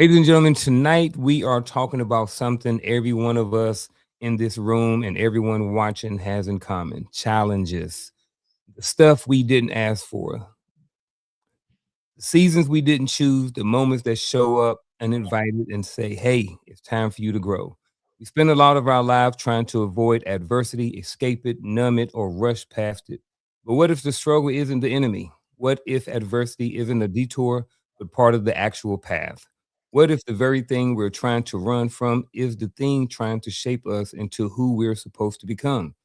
Ladies and gentlemen, tonight we are talking about something every one of us in this room and everyone watching has in common: challenges, the stuff we didn't ask for, the seasons we didn't choose, the moments that show up uninvited and say, hey, it's time for you to grow. We spend a lot of our lives trying to avoid adversity, escape it, numb it, or rush past it. But what if the struggle isn't the enemy? What if adversity isn't a detour, but part of the actual path? What if the very thing we're trying to run from is the thing trying to shape us into who we're supposed to become?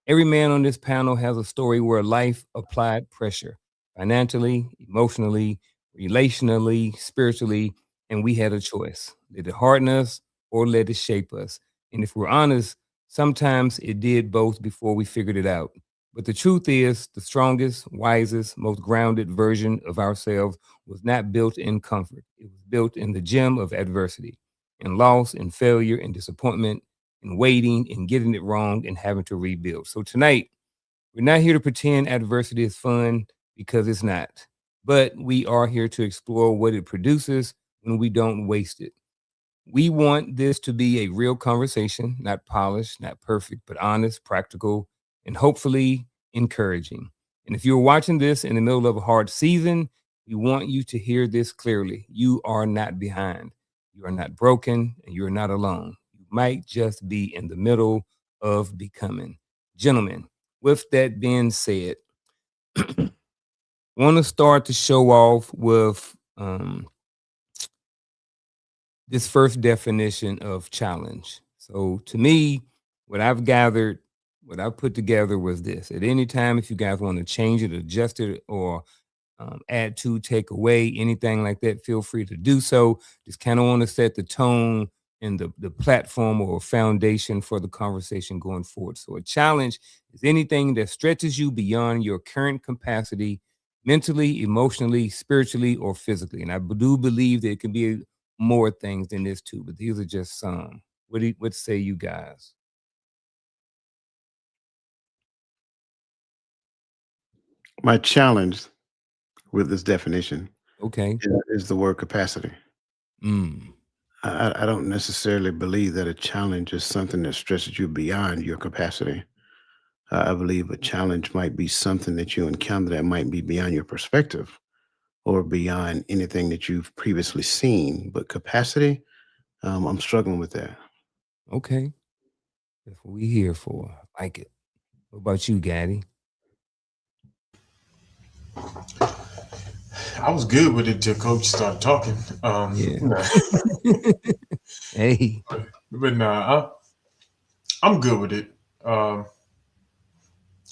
Every man on this panel has a story where life applied pressure financially, emotionally, relationally, spiritually, and we had a choice. Let it harden us or let it shape us. And if we're honest, sometimes it did both before we figured it out. But the truth is, the strongest, wisest, most grounded version of ourselves was not built in comfort. It was built in the gym of adversity, in loss, in failure, in disappointment, in waiting, in getting it wrong, and having to rebuild. So tonight, we're not here to pretend adversity is fun because it's not, but we are here to explore what it produces when we don't waste it. We want this to be a real conversation, not polished, not perfect, but honest, practical, and hopefully encouraging. And if you're watching this in the middle of a hard season, we want you to hear this clearly. You are not behind. You are not broken, and you're not alone. You might just be in the middle of becoming. Gentlemen, with that being said, want to start the show off with this first definition of challenge. So to me, what I've gathered, what I've put together was this. At any time, if you guys want to change it, adjust it, or add to, take away, anything like that, feel free to do so. Just kind of want to set the tone and the platform or foundation for the conversation going forward. So a challenge is anything that stretches you beyond your current capacity mentally, emotionally, spiritually, or physically. And I do believe that it can be more things than this too, but these are just some. What say you guys? My challenge with this definition Okay. is the word capacity. Mm. I don't necessarily believe that a challenge is something that stretches you beyond your capacity. I believe a challenge might be something that you encounter that might be beyond your perspective or beyond anything that you've previously seen. But capacity, I'm struggling with that. Okay. That's what we here for. I like it. What about you, Gaddy? I was good with it till Coach started talking. Yeah. Nah. Hey. But nah, I'm good with it. Um,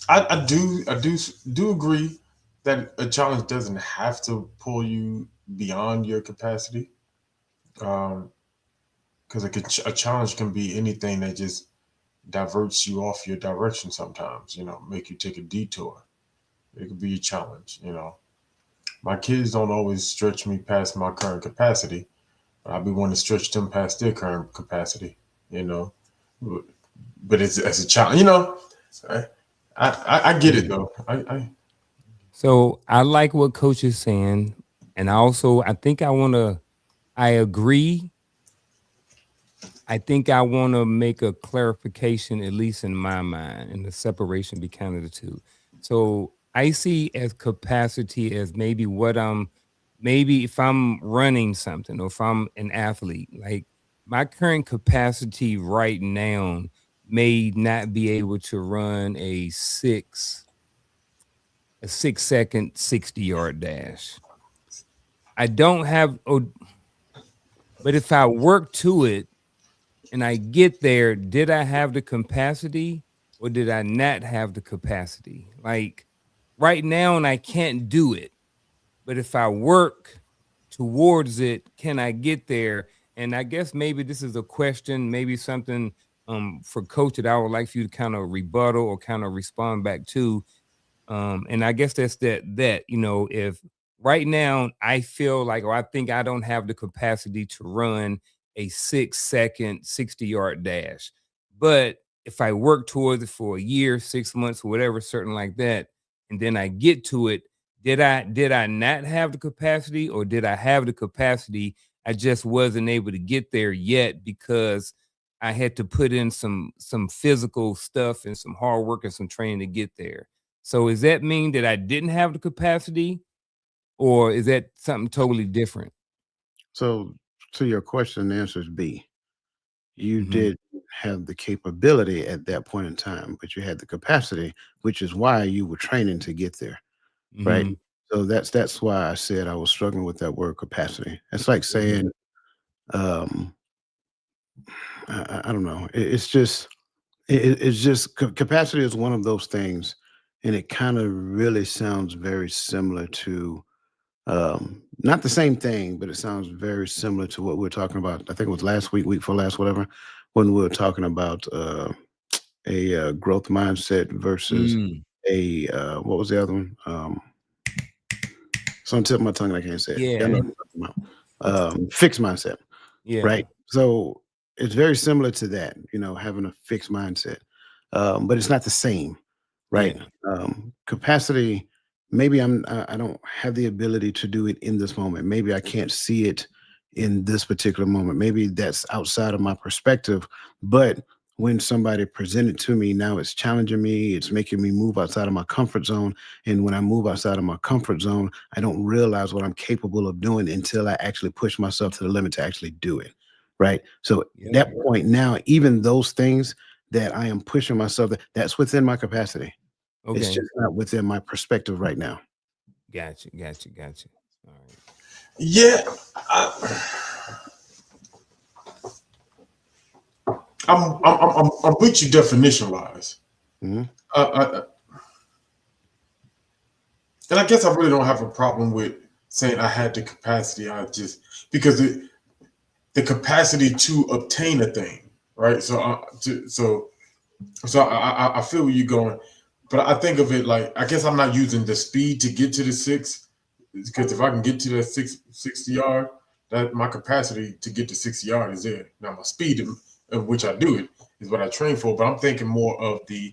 I do agree that a challenge doesn't have to pull you beyond your capacity. Um, because a challenge can be anything that just diverts you off your direction. Sometimes, make you take a detour. It could be a challenge. My kids don't always stretch me past my current capacity. I be wanting to stretch them past their current capacity. You know, but it's as a child. I, I get it Yeah. though. So I like what Coach is saying, and I think I agree. I think I want to make a clarification, at least in my mind, in the separation between the two. So I see as capacity as maybe maybe if I'm running something or if I'm an athlete, like my current capacity right now may not be able to run a 6 second 60-yard dash. I don't have, but if I work to it, and I get there, did I have the capacity or did I not have the capacity? Like right now, and I can't do it. But if I work towards it, can I get there? And I guess maybe this is a question, maybe something for coach that I would like for you to kind of rebuttal or kind of respond back to. And I guess that's if right now I feel like or I think I don't have the capacity to run a 6 second 60-yard dash. But if I work towards it for a year, 6 months, or whatever, certain like that, and then I get to it, did I not have the capacity or did I have the capacity? I just wasn't able to get there yet because I had to put in some physical stuff and some hard work and some training to get there. So does that mean that I didn't have the capacity, or is that something totally different? So, to your question, the answer is B. You Mhm. did have the capability at that point in time, but you had the capacity, which is why you were training to get there, right? Mhm. So that's why I said I was struggling with that word capacity. It's like Mhm. saying, um, I don't know. It's just it's just capacity is one of those things, and it kind of really sounds very similar to not the same thing, but it sounds very similar to what we were talking about. I think it was last week, week for last, whatever, when we were talking about a growth mindset versus Mm. a what was the other one? It's on the tip of my tongue, and I can't say it. Yeah, I know Yeah. what I'm talking about. Fixed mindset, Yeah. right? So it's very similar to that, having a fixed mindset, but it's not the same, right? Yeah. Capacity. Maybe I don't have the ability to do it in this moment. Maybe I can't see it in this particular moment. Maybe that's outside of my perspective. But when somebody presented to me, now it's challenging me. It's making me move outside of my comfort zone. And when I move outside of my comfort zone, I don't realize what I'm capable of doing until I actually push myself to the limit to actually do it. Right. So Yep. that point now, even those things that I am pushing myself, that's within my capacity. It's Okay. just not within my perspective right now. Gotcha. Gotcha. Gotcha. All right. Yeah, I, I'm with you definition wise. Mhm. I, and I guess I really don't have a problem with saying I had the capacity. I just because the capacity to obtain a thing, right? So I feel where you're going, but I think of it like I guess I'm not using the speed to get to the six, because if I can get to that 60 yard, that my capacity to get to 60 yard is there. Now my speed in which I do it is what I train for, but I'm thinking more of the,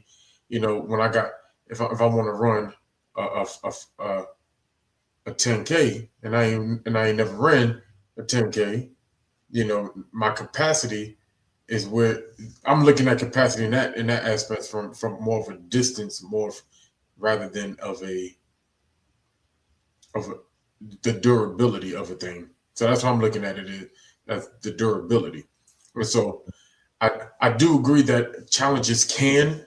when I got if I want to run a 10K and I ain't never ran a 10K, my capacity is where I'm looking at capacity in that aspect from more of a distance, rather than of a, the durability of a thing. So that's what I'm looking at it as the durability. And so I I do agree that challenges can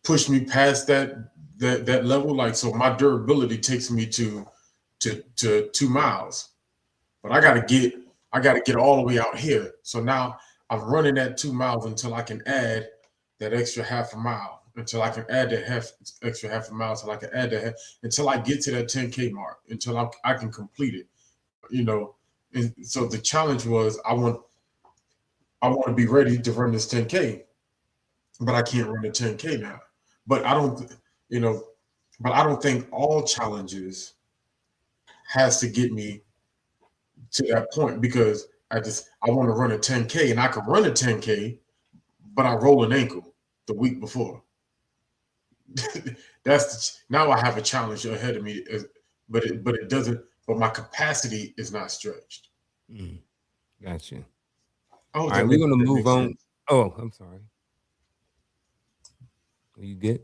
push me past that level. Like so, my durability takes me to 2 miles, but I gotta get all the way out here. So now I'm running that 2 miles until I can add that extra half a mile. Until I can add that extra half a mile, until I can add until I get to that 10K mark, until I can complete it. And so the challenge was I want to be ready to run this 10K, but I can't run a 10K now. But I don't, you know, but I don't think all challenges has to get me to that point, because I want to run a 10K and I can run a 10K, but I roll an ankle the week before. Now I have a challenge ahead of me, but it doesn't. But my capacity is not stretched. Mm. Gotcha. I hope All right. We're gonna that move makes on. sense. Oh, I'm sorry. Are you good?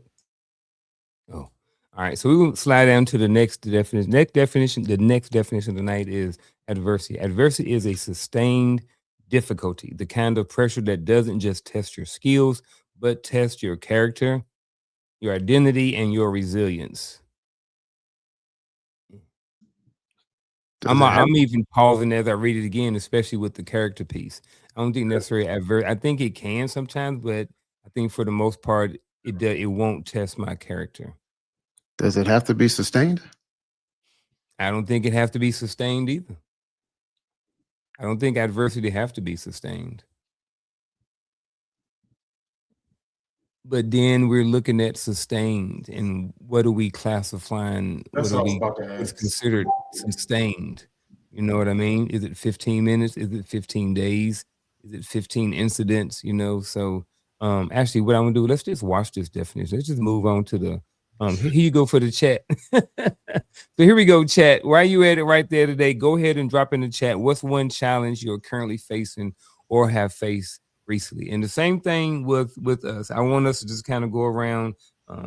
Oh, all right. So we will slide down to the next definition. Next definition. The next definition tonight is adversity. Adversity is a sustained difficulty, the kind of pressure that doesn't just test your skills, but test your character, your identity, and your resilience. Does it have I'm even pausing as I read it again, especially with the character piece. I don't think necessarily adverse. I think it can sometimes, but I think for the most part, it won't test my character. does it have to be sustained? I don't think it has to be sustained either. I don't think adversity have to be sustained. But then we're looking at sustained, and what are we classifying? What That's are what I was we about to what's ask. considered sustained? You know what I mean? Is it 15 minutes? Is it 15 days? Is it 15 incidents? So actually what I'm gonna do, let's just watch this definition. Let's just move on to the Here you go for the chat. So here we go, chat. While you at it right there today, go ahead and drop in the chat. What's one challenge you're currently facing or have faced recently? And the same thing with us. I want us to just kind of go around.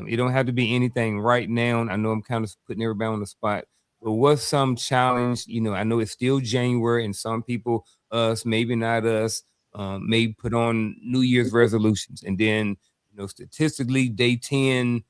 It don't have to be anything right now. I know I'm kind of putting everybody on the spot, but what's some challenge? I know it's still January, and some people, us, maybe not us, may put on New Year's resolutions, and then statistically, day 10,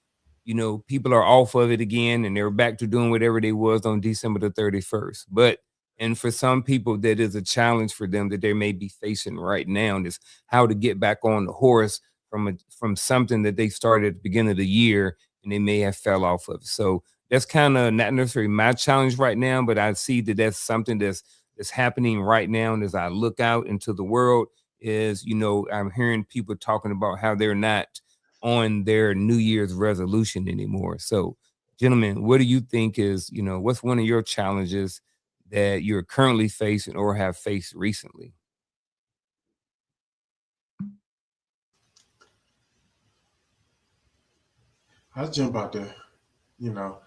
people are off of it again and they're back to doing whatever they was on December the 31st. And for some people, that is a challenge for them that they may be facing right now, and is how to get back on the horse from something that they started at the beginning of the year and they may have fell off of. So that's kind of not necessarily my challenge right now, but I see that that's something that's happening right now. And as I look out into the world, is I'm hearing people talking about how they're not on their New Year's resolution anymore. So, gentlemen, what do you think is, what's one of your challenges that you're currently facing or have faced recently? I'll jump out there. You know,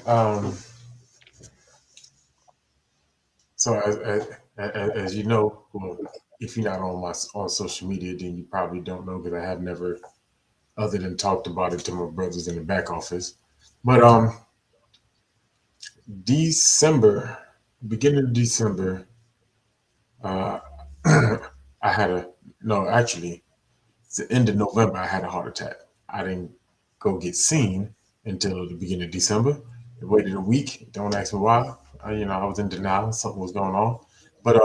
um, so as you know, well, if you're not on my on social media, then you probably don't know because I have never, other than talked about it to my brothers in the back office. But December, beginning of December, uh, I had a no, actually, it's the end of November. I had a heart attack. I didn't go get seen until the beginning of December. I waited a week. Don't ask me why. I was in denial. Something was going on. But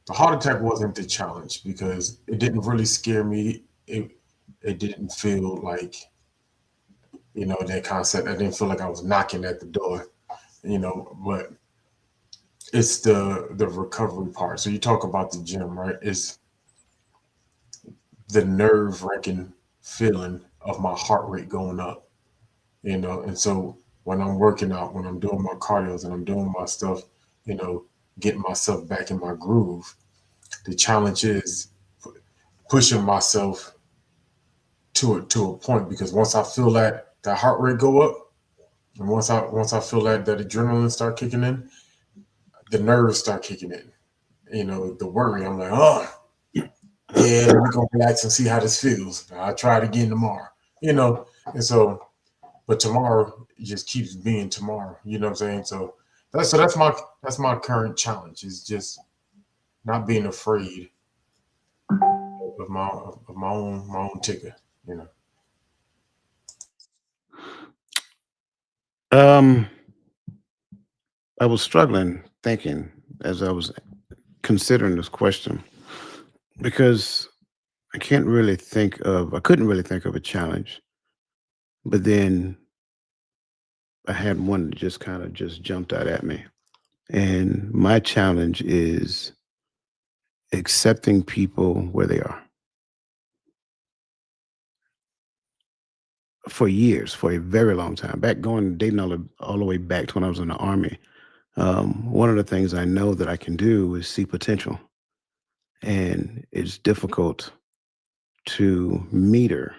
the heart attack wasn't the challenge because it didn't really scare me. It didn't feel like that concept. I didn't feel like I was knocking at the door. But it's the recovery part. So you talk about the gym, right? It's the nerve wracking feeling of my heart rate going up, and so when I'm working out, when I'm doing my cardios and I'm doing my stuff, you know, getting myself back in my groove, the challenge is pushing myself to a point because once I feel that heart rate go up, and once I feel that adrenaline start kicking in, the nerves start kicking in. The worry. I'm like, oh yeah, let me go relax and see how this feels. I'll try it again tomorrow. You know, and so but tomorrow just keeps being tomorrow. You know what I'm saying? So that's my current challenge is just not being afraid of my own ticker. You know. Um, I was struggling thinking as I was considering this question because I couldn't really think of a challenge, but then I had one that just kind of just jumped out at me. And my challenge is accepting people where they are. For years, for a very long time, back going dating all the way back to when I was in the army. One of the things I know that I can do is see potential, and it's difficult to meter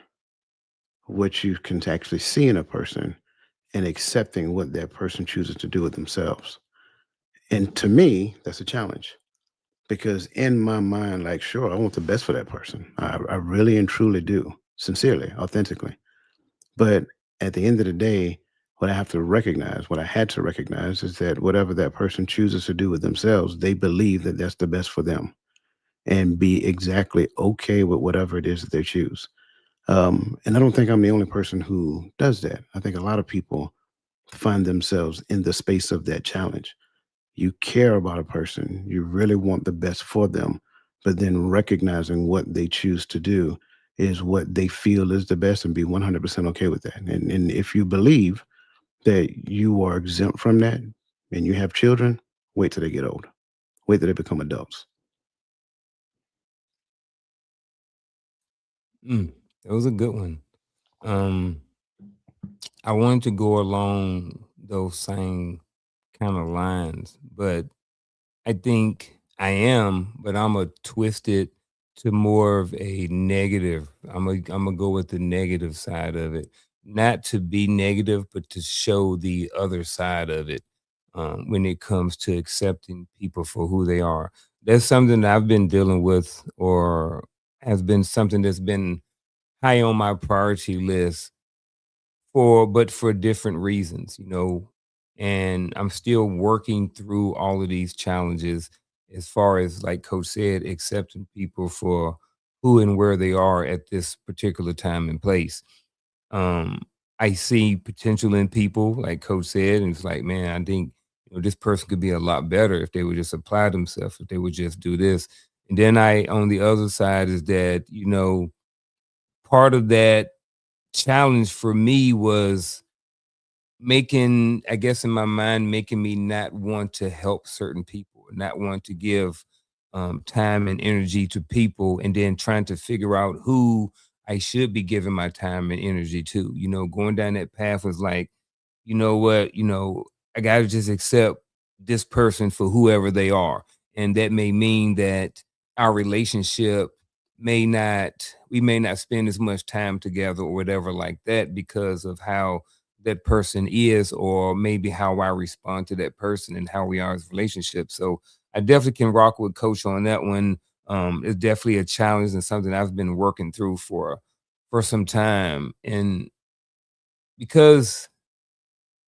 what you can actually see in a person and accepting what that person chooses to do with themselves. And to me, that's a challenge because in my mind, like, sure, I want the best for that person. I really and truly do, sincerely, authentically. But at the end of the day, what I had to recognize is that whatever that person chooses to do with themselves, they believe that that's the best for them and be exactly okay with whatever it is that they choose. And I don't think I'm the only person who does that. I think a lot of people find themselves in the space of that challenge. You care about a person, you really want the best for them, but then recognizing what they choose to do is what they feel is the best and be 100% okay with that. And if you believe that you are exempt from that and you have children, wait till they get old. Wait till they become adults. Mm, that was a good one. Um, I wanted to go along those same kind of lines, but I think I am, but I'm a twisted. to more of a negative. I'm gonna go with the negative side of it. Not to be negative, but to show the other side of it when it comes to accepting people for who they are. That's something that I've been dealing with, or has been something that's been high on my priority list but for different reasons, and I'm still working through all of these challenges as far as, like Coach said, accepting people for who and where they are at this particular time and place. Um, I see potential in people, like Coach said, and it's like, man, I think this person could be a lot better if they would just apply themselves, if they would just do this. And then on the other side is that, part of that challenge for me was making, I guess, in my mind, making me not want to help certain people, not want to give time and energy to people, and then trying to figure out who I should be giving my time and energy to. Going down that path was like, you know what, I got to just accept this person for whoever they are. And that may mean that our relationship we may not spend as much time together or whatever like that because of how that person is, or maybe how I respond to that person and how we are as a relationship. So I definitely can rock with Coach on that one. It's definitely a challenge and something I've been working through for some time. And because,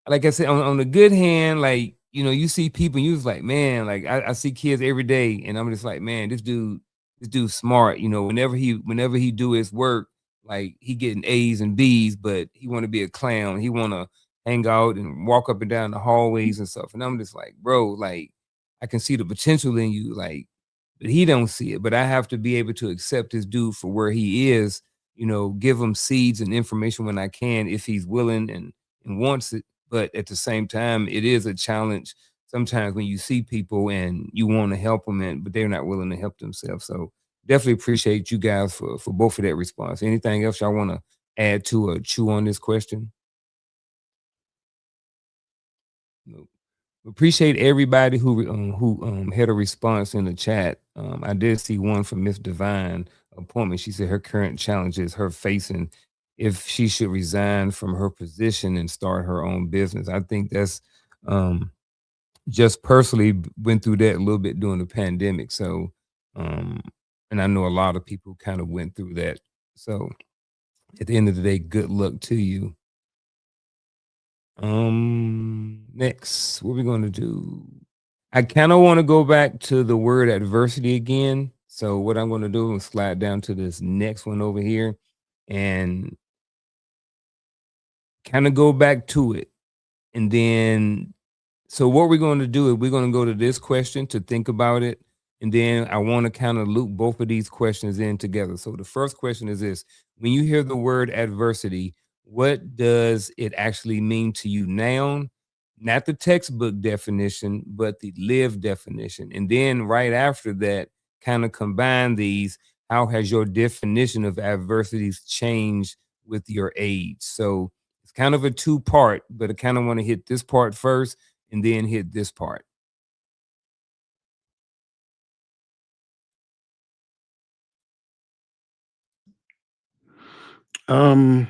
like I said, on the good hand, like, you see people, you was like, man, like I see kids every day, and I'm just like, man, this dude's smart. Whenever he do his work, like he getting A's and B's, but he want to be a clown. He want to hang out and walk up and down the hallways and stuff. And I'm just like, bro, like I can see the potential in you, like, but he don't see it. But I have to be able to accept this dude for where he is. Give him seeds and information when I can, if he's willing and wants it. But at the same time, it is a challenge sometimes when you see people and you want to help them, but they're not willing to help themselves. So definitely appreciate you guys for both of that response. Anything else y'all want to add to or chew on this question? No. Appreciate everybody who had a response in the chat. I did see one from Miss Divine Appointment. She said her current challenge is her facing if she should resign from her position and start her own business. I think that's um, just personally went through that a little bit during the pandemic. So, um, and I know a lot of people kind of went through that. So, at the end of the day, good luck to you. Next, what we gonna do? I kind of want to go back to the word adversity again. So what I'm going to do is slide down to this next one over here and kind of go back to it. And then, so what we're going to do is we're going to go to this question to think about it. And then I want to kind of loop both of these questions in together. So the first question is this: when you hear the word adversity, what does it actually mean to you now? Not the textbook definition, but the lived definition. And then right after that, kind of combine these. How has your definition of adversities changed with your age? So it's kind of a two-part, but I kind of want to hit this part first and then hit this part. Um,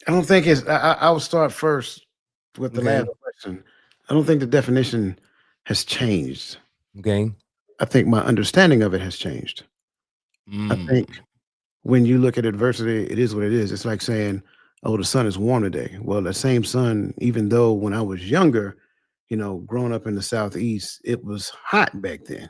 I don't think it's. I will start first with the Okay. last question. I don't think the definition has changed. Okay. I think my understanding of it has changed. I think Mm. when you look at adversity, it is what it is. It's like saying, "Oh, the sun is warm today." Well, the same sun, even though when I was younger, growing up in the southeast, it was hot back then.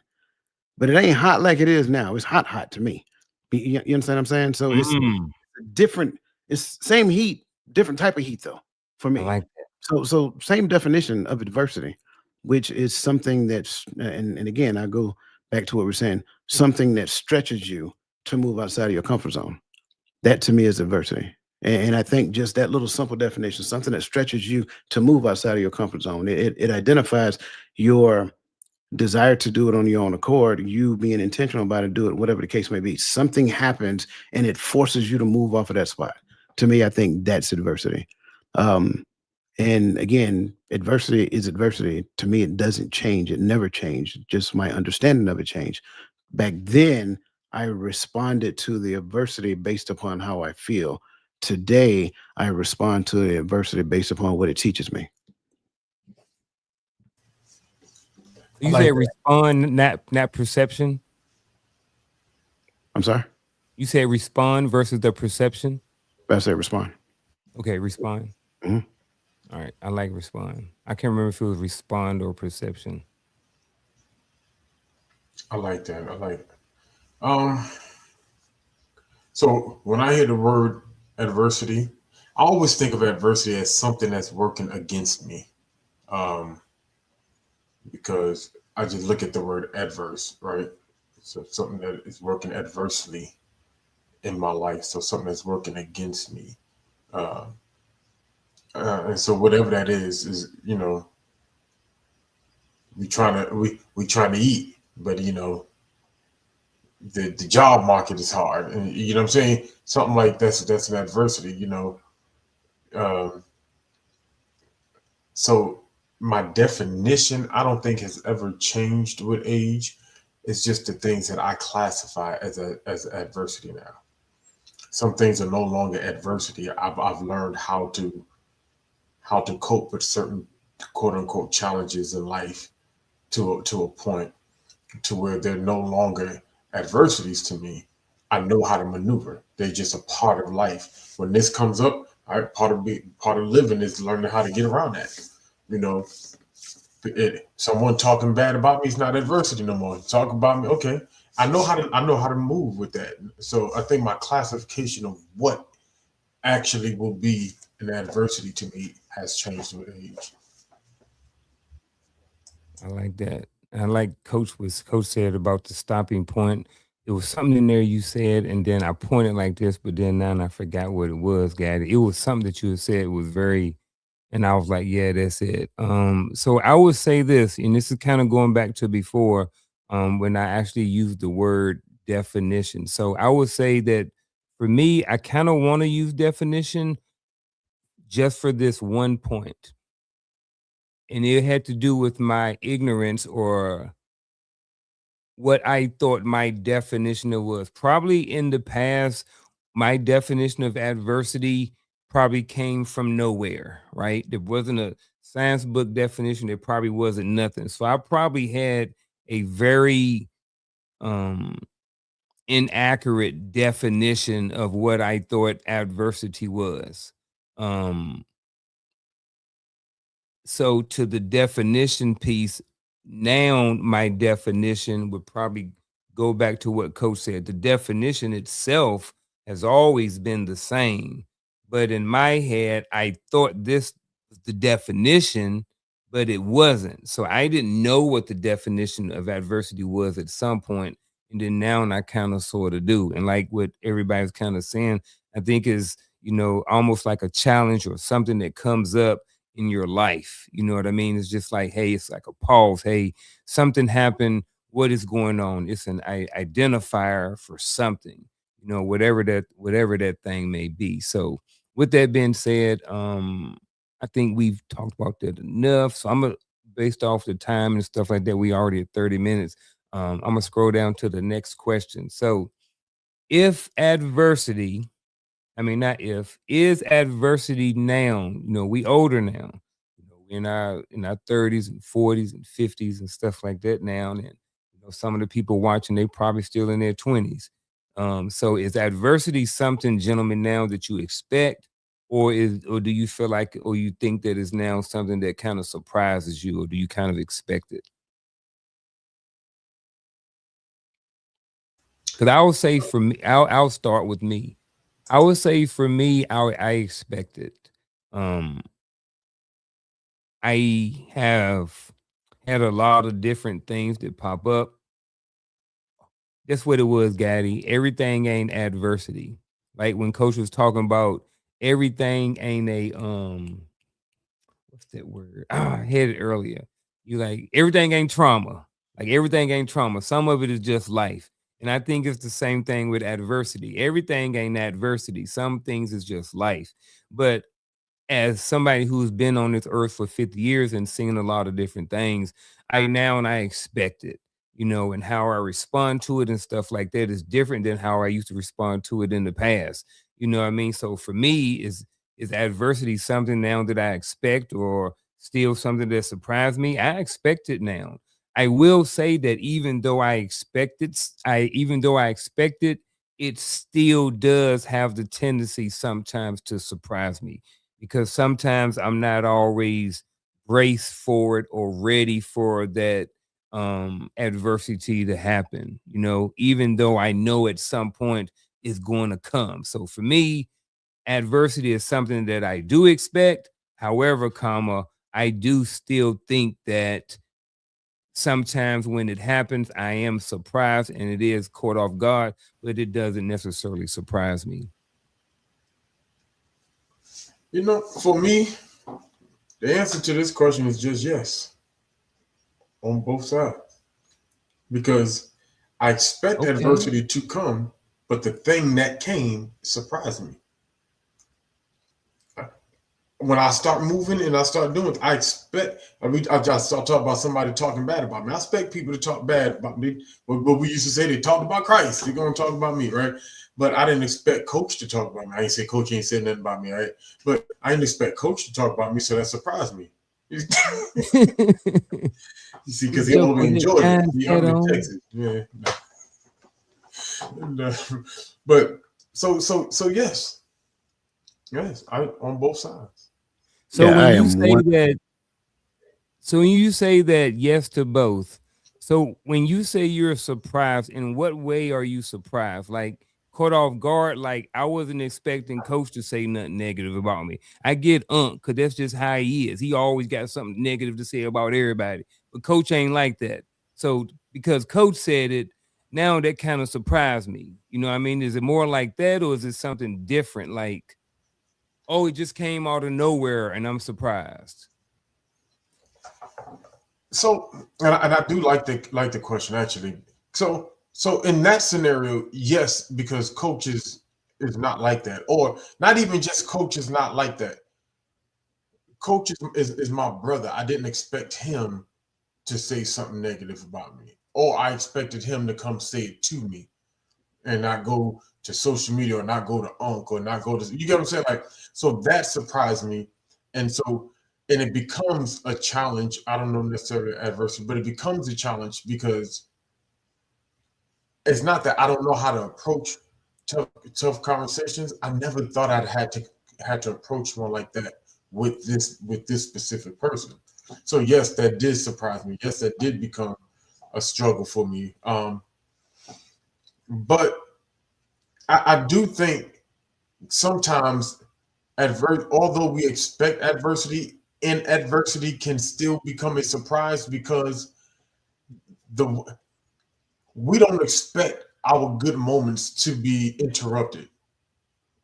But it ain't hot like it is now. It's hot, hot to me. You understand what I'm saying? So it's Mm. different. It's same heat, different type of heat though for I me. like that. So same definition of adversity, which is something that's and again I go back to what we're saying, something that stretches you to move outside of your comfort zone. That to me is adversity. And I think just that little simple definition, something that stretches you to move outside of your comfort zone. It identifies your desire to do it on your own accord, you being intentional about it, do it, whatever the case may be. Something happens and it forces you to move off of that spot. To me, I think that's adversity. Um, and again, Adversity is adversity. To me, it doesn't change. It never changed. Just my understanding of it changed. Back then, I responded to the adversity based upon how I feel. Today, I respond to the adversity based upon what it teaches me. I You like said that. respond, not perception. I'm sorry. You said respond versus the perception. I say respond. Okay, respond. Mhm. All right, I like respond. I can't remember if it was respond or perception. I like that. I like it. Um, so when I hear the word adversity, I always think of adversity as something that's working against me. Um, because I just look at the word adverse, right? So something that is working adversely in my life. So something that's working against me. Uh, and so whatever that is we trying to eat, but the job market is hard, and you know what I'm saying. Something like that's an adversity, Um, so my definition, I don't think has ever changed with age. It's just the things that I classify as adversity now. Some things are no longer adversity. I've learned how to cope with certain quote unquote challenges in life to a point to where they're no longer adversities to me. I know how to maneuver. They're just a part of life. When this comes up, all right, part of living is learning how to get around that. You know, someone talking bad about me is not adversity no more. Talk about me, okay. I know how to move with that. So I think my classification of what actually will be an adversity to me has changed with age. I like that. I like Coach said about the stopping point. It was something in there you said, and then I pointed like this, but then now I forgot what it was, Gaddy. It was something that you had said was very, and I was like, yeah, that's it. So I would say this, and this is kind of going back to before, when I actually used the word definition. So I would say that for me, I kind of want to use definition just for this one point, and it had to do with my ignorance or what I thought my definition of was. Probably in the past, my definition of adversity probably came from nowhere, right? There wasn't a science book definition, there probably wasn't nothing. So I probably had a very um inaccurate definition of what I thought adversity was. Um so to the definition piece, now my definition would probably go back to what Coach said. The definition itself has always been the same, but in my head, I thought this was the definition, but it wasn't. So I didn't know what the definition of adversity was at some point, and then now I kind of sort of do. And like what everybody's kind of saying, I think is almost like a challenge or something that comes up in your life. You know what I mean? It's just like, hey, it's like a pause. Hey, something happened. What is going on? It's an identifier for something. Whatever that thing may be. So, with that being said, I think we've talked about that enough. So I'm gonna, based off the time and stuff like that, we already at 30 minutes. I'm gonna scroll down to the next question. So, if adversity I mean, not if, is adversity now, we older now, in our 30s and 40s and 50s and stuff like that now. And some of the people watching, they probably still in their 20s. So is adversity something, gentlemen, now that you expect, or do you feel like, or you think that is now something that kind of surprises you, or do you kind of expect it? Because I would say for me, I'll start with me. I would say for me, I expect it. Um, I have had a lot of different things that pop up. That's what it was, Gaddy. Everything ain't adversity. Like when Coach was talking about everything ain't a what's that word? I had it earlier. You like everything ain't trauma. Like everything ain't trauma. Some of it is just life. And I think it's the same thing with adversity. Everything ain't adversity. Some things is just life. But as somebody who's been on this earth for 50 years and seen a lot of different things, I expect it, and how I respond to it and stuff like that is different than how I used to respond to it in the past. You know what I mean? So for me, is adversity something now that I expect or still something that surprised me? I expect it now. I will say that even though I expect it, it still does have the tendency sometimes to surprise me because sometimes I'm not always braced for it or ready for that adversity to happen, even though I know at some point it's going to come. So for me, adversity is something that I do expect. However, I do still think that sometimes when it happens, I am surprised and it is caught off guard, but it doesn't necessarily surprise me. For me, the answer to this question is just yes on both sides because I expect Okay. adversity to come, but the thing that came surprised me. When I start moving and I start doing, I expect. I just start talking about somebody talking bad about me. I expect people to talk bad about me. But we used to say they talked about Christ. They're gonna talk about me, right? But I didn't expect Coach to talk about me. I ain't say Coach ain't said nothing about me, right? But I didn't expect Coach to talk about me, so that surprised me. You see, because he Still all the way putting in his Georgia. mindset I'm in on. Texas. Yeah. And, but so yes, yes, I on both sides. So Yeah, when I you am say one. that So when you say that yes to both, so when you say you're surprised, in what way are you surprised? Like caught off guard, like I wasn't expecting coach to say nothing negative about me. I get because that's just how he is. He always got something negative to say about everybody. But coach ain't like that. So because coach said it, now that kind of surprised me. You know what I mean? Is it more like that or is it something different? Like, oh, it just came out of nowhere and I'm surprised. So, and I do like the question actually. So in that scenario, yes, because coaches is not like that, or not even just coaches not like that. Coach is my brother. I didn't expect him to say something negative about me, or I expected him to come say it to me and not go to social media or not go to Unc or not go to you get what I'm saying? Like, so that surprised me. And so and it becomes a challenge. I don't know necessarily adversity, but it becomes a challenge because it's not that I don't know how to approach tough conversations. I never thought I'd had to approach one like that with this specific person. So yes, that did surprise me. Yes, that did become a struggle for me. But I do think sometimes although we expect adversity, in adversity can still become a surprise because the we don't expect our good moments to be interrupted.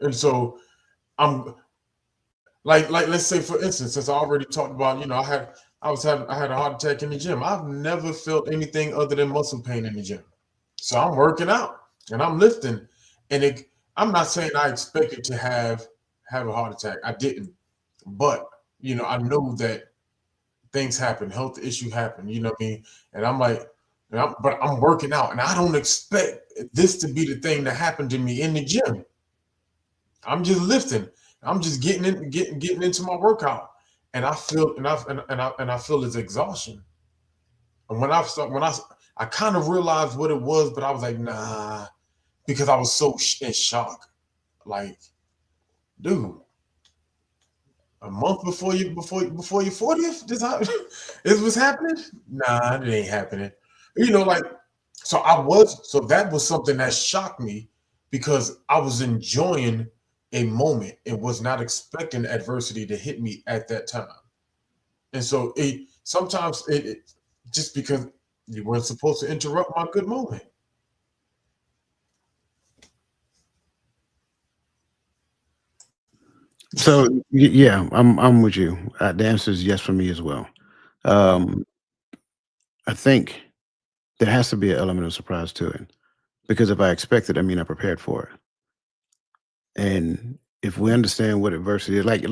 And so I'm like let's say for instance, as I already talked about, I had a heart attack in the gym. I've never felt anything other than muscle pain in the gym. So I'm working out and I'm lifting, and I'm not saying I expected to have a heart attack. I didn't, but I know that things happen, health issue happen. You know what I mean? And I'm like, but I'm working out, and I don't expect this to be the thing that happened to me in the gym. I'm just lifting. I'm just getting into my workout, and I feel and I feel this exhaustion. And when I kind of realized what it was, but I was like, nah, because I was so in shock. Like, dude, a month before your 40th, this was happening. Nah, it ain't happening. Like so that was something that shocked me because I was enjoying a moment and was not expecting adversity to hit me at that time. And so it sometimes it just because you weren't supposed to interrupt my good moment. So yeah, I'm with you. The answer is yes for me as well. Um, I think there has to be an element of surprise to it because if I expect it, I mean I prepared for it. And if we understand what adversity is, like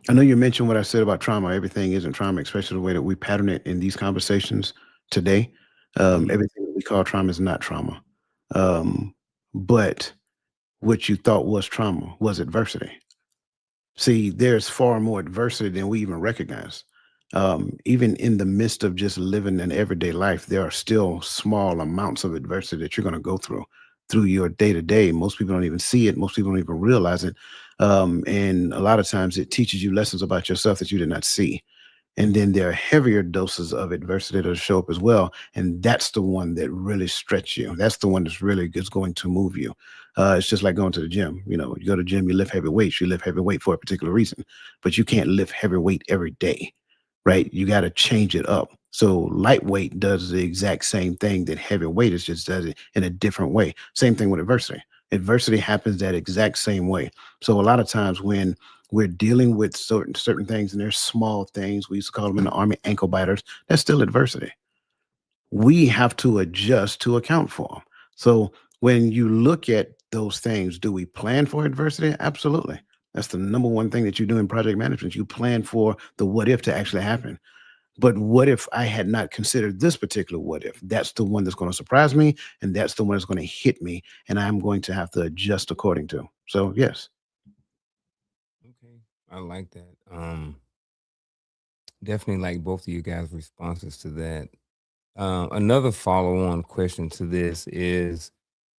I know you mentioned what I said about trauma. Everything isn't trauma, especially the way that we pattern it in these conversations today. Mhm. Everything that we call trauma is not trauma. But what you thought was trauma was adversity. See, there's far more adversity than we even recognize. Even in the midst of just living an everyday life, there are still small amounts of adversity that you're going to go through your day to day. Most people don't even see it. Most people don't even realize it. And a lot of times, it teaches you lessons about yourself that you did not see. And then there are heavier doses of adversity that show up as well. And that's the one that really stretch you. That's the one that's really is going to move you. It's just like going to the gym. You know, you go to the gym, you lift heavy weights, you lift heavy weight for a particular reason, but you can't lift heavy weight every day, right? You got to change it up. So lightweight does the exact same thing that heavy weight is, just does it in a different way. Same thing with adversity. Adversity happens that exact same way. So a lot of times when we're dealing with certain things, and there's small things, we used to call them in the army ankle biters, that's still adversity. We have to adjust to account for them. So when you look at those things, do we plan for adversity? Absolutely. That's the number one thing that you do in project management. You plan for the what if to actually happen. But what if I had not considered this particular what if? That's the one that's going to surprise me, and that's the one that's going to hit me, and I'm going to have to adjust according to. So yes. Okay, I like that. Definitely like both of you guys' responses to that. Another follow-on question to this is: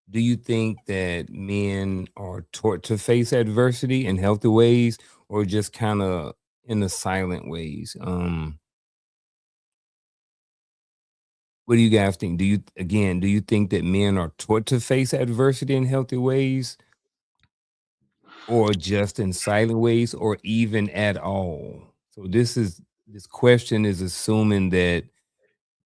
do you think that men are taught to face adversity in healthy ways, or just kind of in the silent ways? What do you guys think? Do you think that men are taught to face adversity in healthy ways, or just in silent ways, or even at all? So this question is assuming that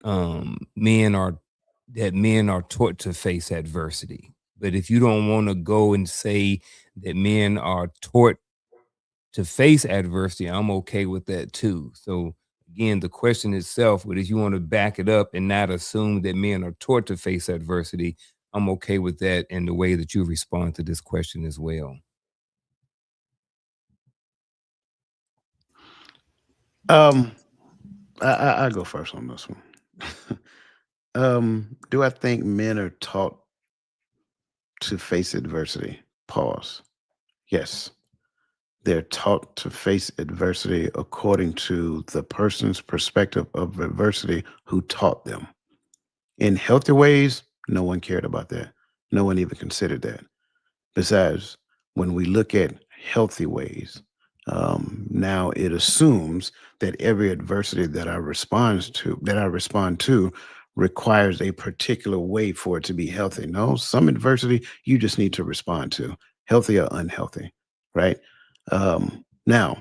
men are taught to face adversity. But if you don't want to go and say that men are taught to face adversity, I'm okay with that too. So again, the question itself, but if you want to back it up and not assume that men are taught to face adversity, I'm okay with that and the way that you respond to this question as well. Um, I go first on this one. Do I think men are taught to face adversity? Pause. Yes, they're taught to face adversity according to the person's perspective of adversity who taught them. In healthy ways, no one cared about that. No one even considered that. Besides, when we look at healthy ways, now it assumes that every adversity that I respond to, requires a particular way for it to be healthy. No, some adversity you just need to respond to, healthy or unhealthy, right? Now,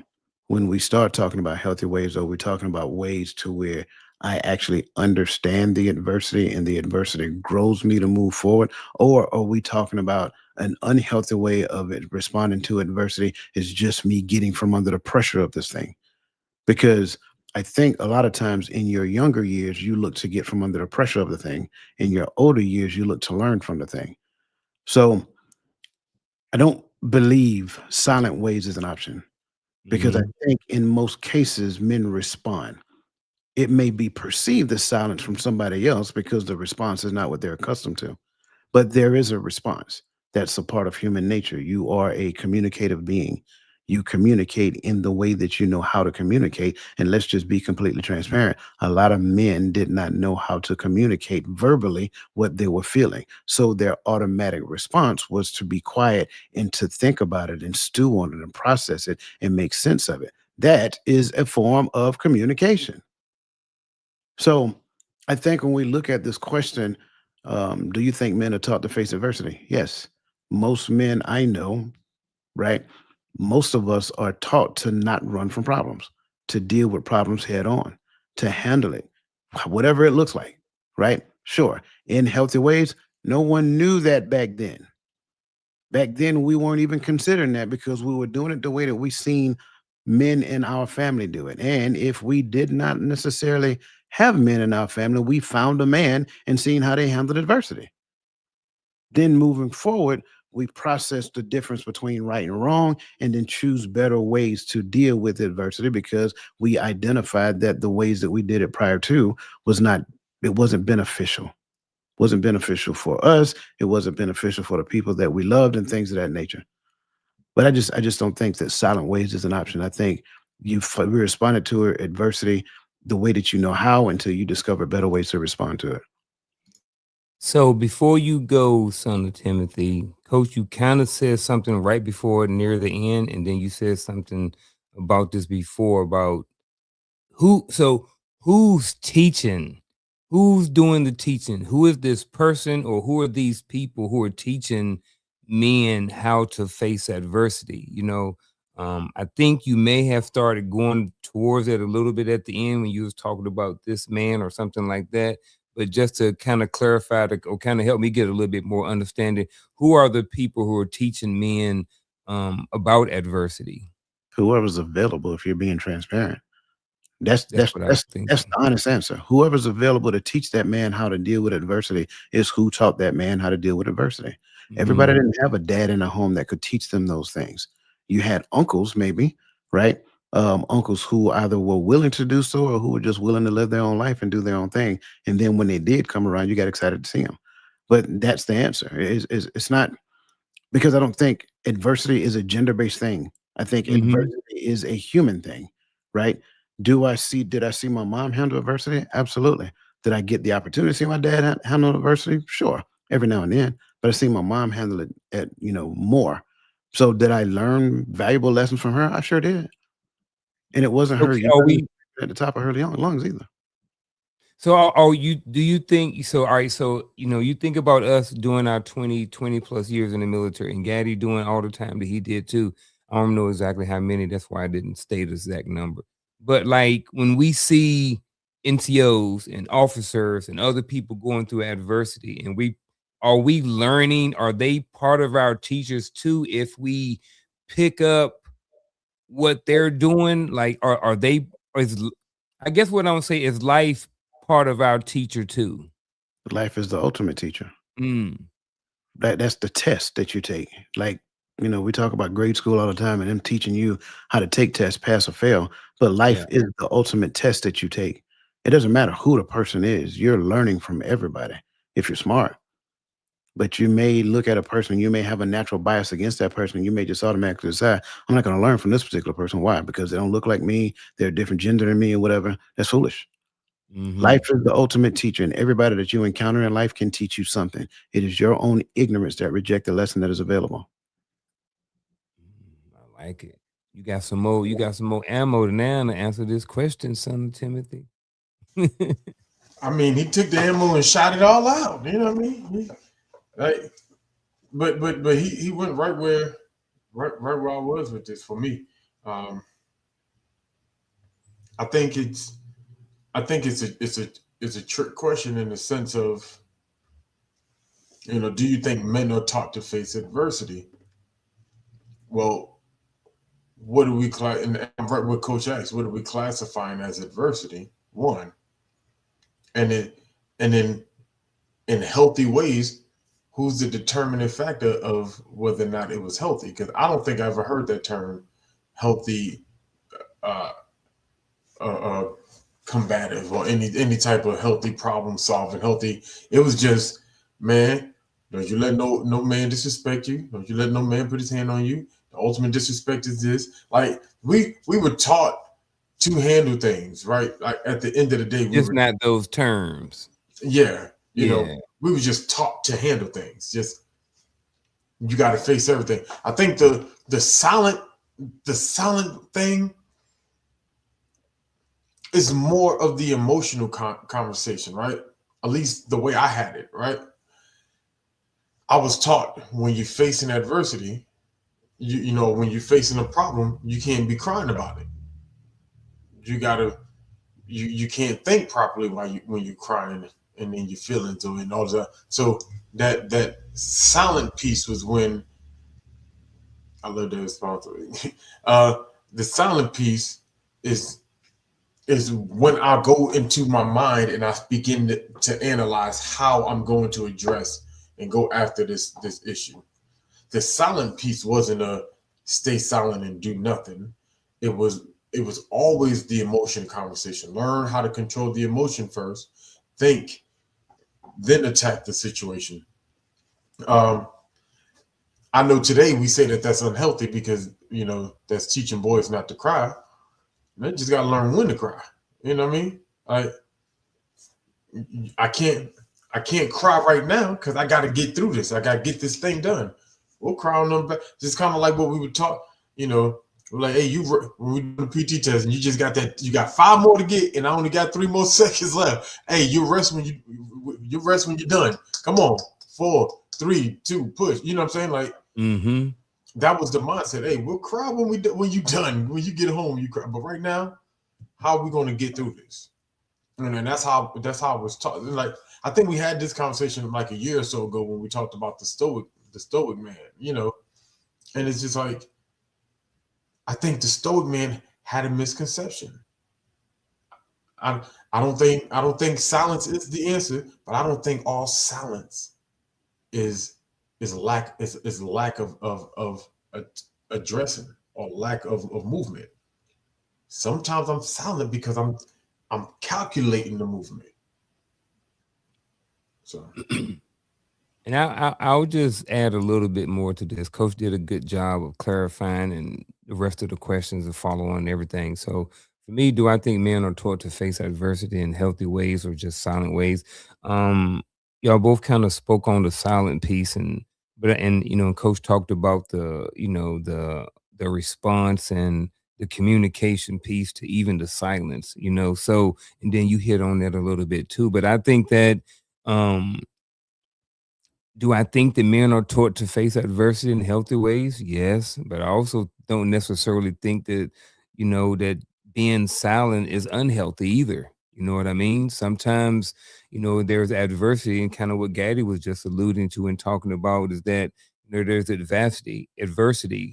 when we start talking about healthy ways, though, we're talking about ways to where I actually understand the adversity and the adversity grows me to move forward, or are we talking about an unhealthy way of it responding to adversity is just me getting from under the pressure of this thing? Because I think a lot of times in your younger years, you look to get from under the pressure of the thing. In your older years, you look to learn from the thing. So I don't believe silent ways is an option, because I Mhm. think in most cases, men respond. It may be perceived as silence from somebody else because the response is not what they're accustomed to. But there is a response. That's a part of human nature. You are a communicative being. You communicate in the way that you know how to communicate. And let's just be completely transparent. A lot of men did not know how to communicate verbally what they were feeling. So their automatic response was to be quiet and to think about it and stew on it and process it and make sense of it. That is a form of communication. So I think when we look at this question, do you think men are taught to face adversity? Yes. Most men I know, right? Most of us are taught to not run from problems, to deal with problems head on, to handle it, whatever it looks like, right? Sure. In healthy ways, no one knew that back then. Back then, we weren't even considering that because we were doing it the way that we seen men in our family do it. And if we did not necessarily have men in our family, we found a man and seen how they handled adversity. Then moving forward, We process the difference between right and wrong and then choose better ways to deal with adversity because we identified that the ways that we did it prior to was not, it wasn't beneficial for us. It wasn't beneficial for the people that we loved and things of that nature. But I just don't think that silent waves is an option. I think we responded to adversity the way that you know how until you discover better ways to respond to it. So before you go, son of Timothy, Coach, you kind of said something right before near the end, and then you said something about this before about so who's teaching? Who's doing the teaching? Who is this person or who are these people who are teaching men how to face adversity? I think you may have started going towards it a little bit at the end when you was talking about this man or something like that. But just to kind of clarify or kind of help me get a little bit more understanding, who are the people who are teaching men about adversity? Whoever's available, if you're being transparent. That's That's that's what I was that's that's thinking. the honest answer. Whoever's available to teach that man how to deal with adversity is who taught that man how to deal with adversity. Everybody Mhm. didn't have a dad in a home that could teach them those things. You had uncles, maybe, right? Uncles who either were willing to do so or who were just willing to live their own life and do their own thing. And then when they did come around, you got excited to see them. But that's the answer. It's not because I don't think adversity is a gender-based thing. I think Mhm. adversity is a human thing, right? Did I see my mom handle adversity? Absolutely. Did I get the opportunity to see my dad handle adversity? Sure, every now and then. But I see my mom handle it at, more. So did I learn valuable lessons from her? I sure did. And it wasn't her Okay, are yelling we at the top of her lungs either. so are you do you think so all right, so you think about us doing our 20 plus years in the military and Gaddy doing all the time that he did too. I don't know exactly how many, that's why I didn't state the exact number. But like when we see NCOs and officers and other people going through adversity and we learning, are they part of our teachers too if we pick up what they're doing? Like, are they is I guess what I'm saying is life part of our teacher too? Life is the ultimate teacher. Mm, That's the test that you take. Like, we talk about grade school all the time and them teaching you how to take tests, pass or fail. But yeah. life is the ultimate test that you take. It doesn't matter who the person is. You're learning from everybody if you're smart. But you may look at a person, you may have a natural bias against that person. You may just automatically decide, I'm not going to learn from this particular person. Why? Because they don't look like me. They're a different gender than me or whatever. That's foolish. Life Mhm. is the ultimate teacher, and everybody that you encounter in life can teach you something. It is your own ignorance that reject the lesson that is available. I like it. You got some more ammo now to answer this question, son of Timothy. I mean, he took the ammo and shot it all out. You know what I mean? Like, but he went right where I was with this for me. Um, I think it's I think it's a trick question in the sense of, do you think men are taught to face adversity? Well, what do we and I'm right with Coach X, what are we classifying as adversity? One. And then and then in healthy ways, who's the determining factor of whether or not it was healthy? Because I don't think I ever heard that term, healthy, uh, uh, uh, combative, or any type of healthy problem solving. Healthy. It was just, man, don't you let no man disrespect you. Don't you let no man put his hand on you. The ultimate disrespect is this. Like we were taught to handle things, right? Like at the end of the day, we Just were, not those terms. yeah, Yeah. we were just taught to handle things. Just, you got to face everything. I think the silent thing is more of the emotional conversation, right? At least the way I had it, right? I was taught when you're facing adversity, when you're facing a problem, you can't be crying about it. You gotta you can't think properly while you when you're crying and then you're feeling to it and all that. So that silent piece was when I love that responsibility. The silent piece is is when I go into my mind and I begin to analyze how I'm going to address and go after this issue. the silent piece wasn't a stay silent and do nothing. It was it was always the emotion conversation. Learn how to control the emotion first, think, then attack the situation. Um, I know today we say that that's unhealthy because that's teaching boys not to cry. They just got to learn when to cry. You know what I mean? I I can't I can't cry right now because I got to get through this. I got to get this thing done. We'll cry on them back. Just kind of like what we would talk. You know, we're like, hey, when we do the PT test and you just got that, you got 5 more to get, and I only got 3 more seconds left. Hey, you rest when you rest when you're done. Come on, 4, 3, 2, push. You know what I'm saying? Like Mm-hmm. that was the mindset. Hey, we'll cry when you done. When you get home, you cry. But right now, how are we going to get through this? And then that's how it was taught. Like I think we had this conversation like a year or so ago when we talked about the stoic man. And it's just like I think the stoic man had a misconception. I I don't think silence is the answer, but I don't think all silence is is lack of addressing or lack of movement. Sometimes I'm silent because I'm calculating the movement. So And I'll just add a little bit more to this. Coach did a good job of clarifying, and the rest of the questions are follow on and everything. So for me, do I think men are taught to face adversity in healthy ways or just silent ways? Um, y'all both kind of spoke on the silent piece, and Coach talked about the response and the communication piece to even the silence. So and then you hit on that a little bit too. But I think that um do I think that men are taught to face adversity in healthy ways? Yes, but I also don't necessarily think that being silent is unhealthy either. You know what I mean? Sometimes, there's adversity, and kind of what Gaddy was just alluding to and talking about is that there's adversity.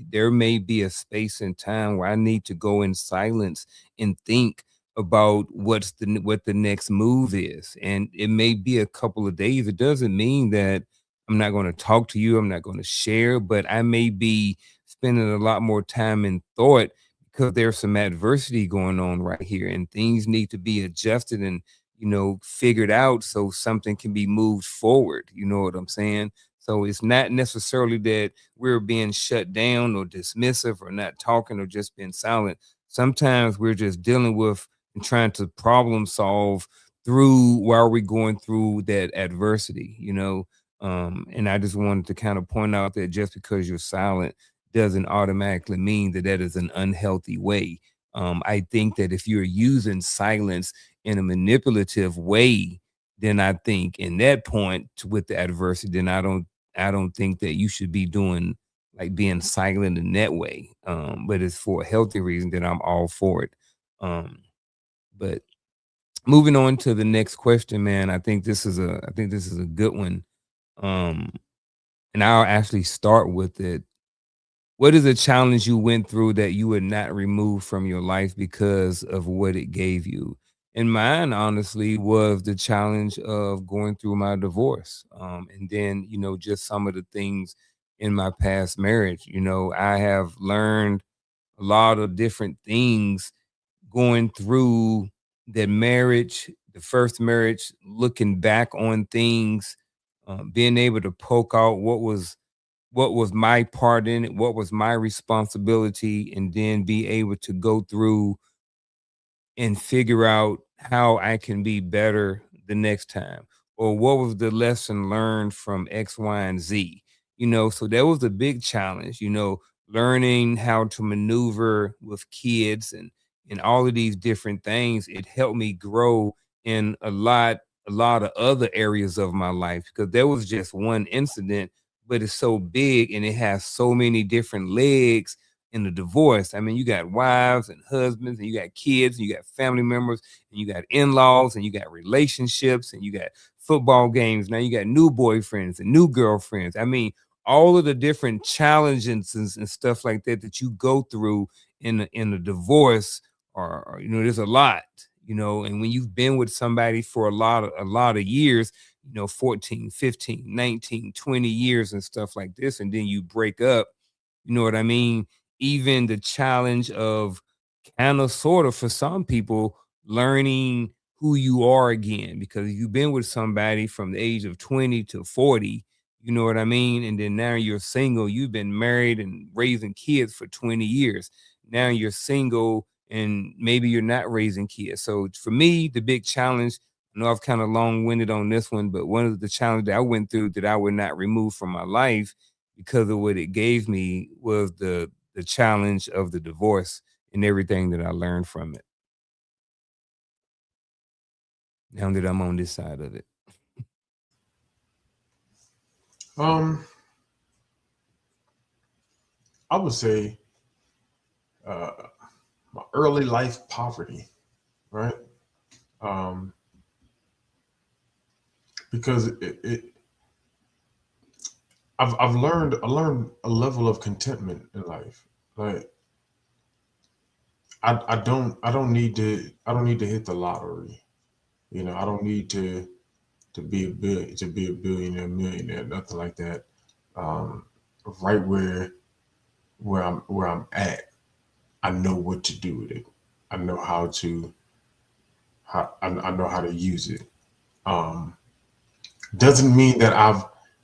There may be a space and time where I need to go in silence and think about what the next move is. And it may be a couple of days. It doesn't mean that I'm not going to talk to you. I'm not going to share, but I may be spending a lot more time in thought because there's some adversity going on right here, and things need to be adjusted and figured out so something can be moved forward. You know what I'm saying? So it's not necessarily that we're being shut down or dismissive or not talking or just being silent. Sometimes we're just dealing with and trying to problem solve through while we're going through that adversity. And I just wanted to kind of point out that just because you're silent doesn't automatically mean that that is an unhealthy way. I think that if you're using silence in a manipulative way, then I think in that point with the adversity, then I don't think that you should be doing like being silent in that way. But it's for a healthy reason, then I'm all for it. But moving on to the next question, man, I think this is a good one. Um, and I'll actually start with it. What is a challenge you went through that you would not remove from your life because of what it gave you? And mine, honestly, was the challenge of going through my divorce. And then, just some of the things in my past marriage. I have learned a lot of different things going through that marriage, the first marriage, looking back on things, being able to poke out what was my part in it, what was my responsibility, and then be able to go through and figure out how I can be better the next time, or what was the lesson learned from X, Y, and Z. So that was a big challenge, learning how to maneuver with kids and all of these different things. It helped me grow in a lot of other areas of my life because there was just one incident, but it's so big and it has so many different legs in the divorce. I mean, you got wives and husbands, and you got kids, and you got family members, and you got in-laws, and you got relationships, and you got football games. Now you got new boyfriends and new girlfriends. I mean, all of the different challenges and stuff like that that you go through in a divorce, or there's a lot. And when you've been with somebody for a lot of years, 14, 15, 19, 20 years and stuff like this, and then you break up, you know what I mean? Even the challenge of kind of sort of for some people learning who you are again, because you've been with somebody from the age of 20 to 40, you know what I mean? And then now you're single, you've been married and raising kids for 20 years. Now you're single and maybe you're not raising kids. So for me, the big challenge, I know I've kind of long-winded on this one, but one of the challenges that I went through that I would not remove from my life because of what it gave me was the challenge of the divorce and everything that I learned from it. Now that I'm on this side of it. Um, I would say uh, my early life poverty, right? Um, because I learned a level of contentment in life. Like I don't need to hit the lottery. I don't need to be a billionaire, millionaire, nothing like that. Um, right where I'm at, I know what to do with it. I know I know how to use it. Um, doesn't mean that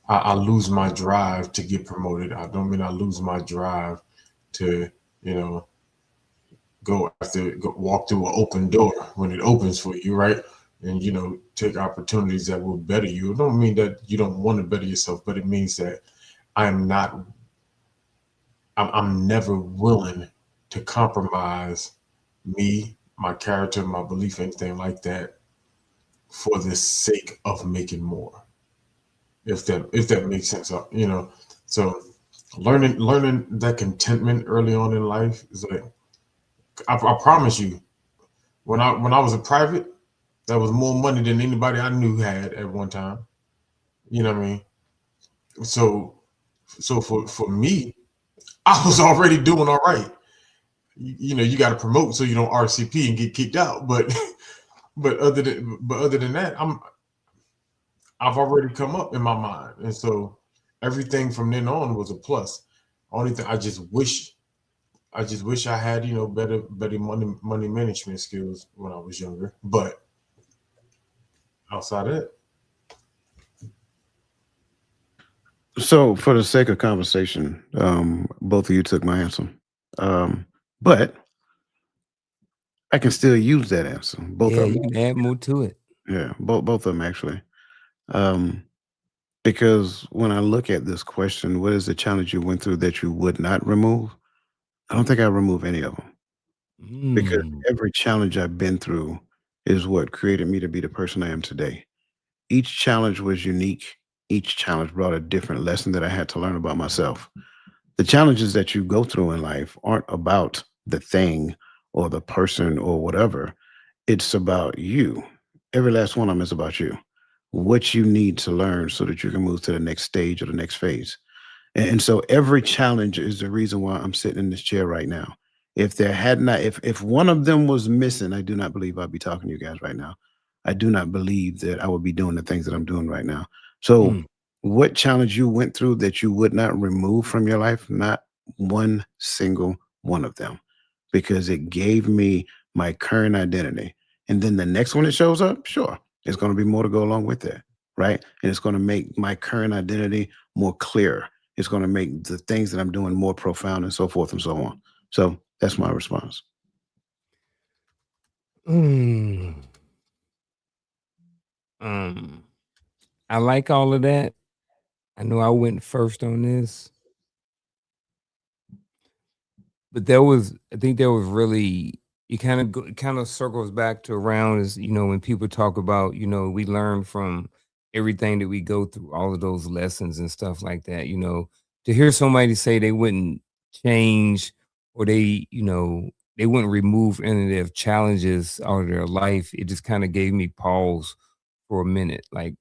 I lose my drive to get promoted. I don't mean I lose my drive to you know walk through an open door when it opens for you, right? And take opportunities that will better you. It don't mean that you don't want to better yourself, but it means that I'm not. I'm never willing to compromise me, my character, my belief, anything like that, for the sake of making more. If that makes sense, So learning that contentment early on in life is like I promise you, when I was a private, that was more money than anybody I knew had at one time. You know what I mean? So for me, I was already doing all right. You got to promote so you don't RCP and get kicked out. But but other than that, I've already come up in my mind, and so everything from then on was a plus. Only thing I just wish I had better money management skills when I was younger. But outside of that, So, for the sake of conversation, both of you took my answer, um, but I can still use that answer. Both Yeah, of them. you can add more to it. Yeah, both of them actually. Um, because when I look at this question, what is the challenge you went through that you would not remove? I don't think I remove any of them because Mm. every challenge I've been through is what created me to be the person I am today. Each challenge was unique. Each challenge brought a different lesson that I had to learn about myself. The challenges that you go through in life aren't about the thing or the person or whatever. It's about you. Every last one of them is about you. What you need to learn so that you can move to the next stage or the next phase. And so every challenge is the reason why I'm sitting in this chair right now. If there had not, if one of them was missing, I do not believe I'd be talking to you guys right now. I do not believe that I would be doing the things that I'm doing right now. So, Mm. what challenge you went through that you would not remove from your life? Not one single one of them, because it gave me my current identity. And then the next one that shows up, sure, there's going to be more to go along with that, right? And it's going to make my current identity more clear. It's going to make the things that I'm doing more profound and so forth and so on. So that's my response. Mm. Um, I like all of that. I know I went first on this, but I think there was really, it kind of circles back to around is, when people talk about, we learn from everything that we go through, all of those lessons and stuff like that, to hear somebody say they wouldn't change or they wouldn't remove any of their challenges out of their life. It just kind of gave me pause for a minute. Like,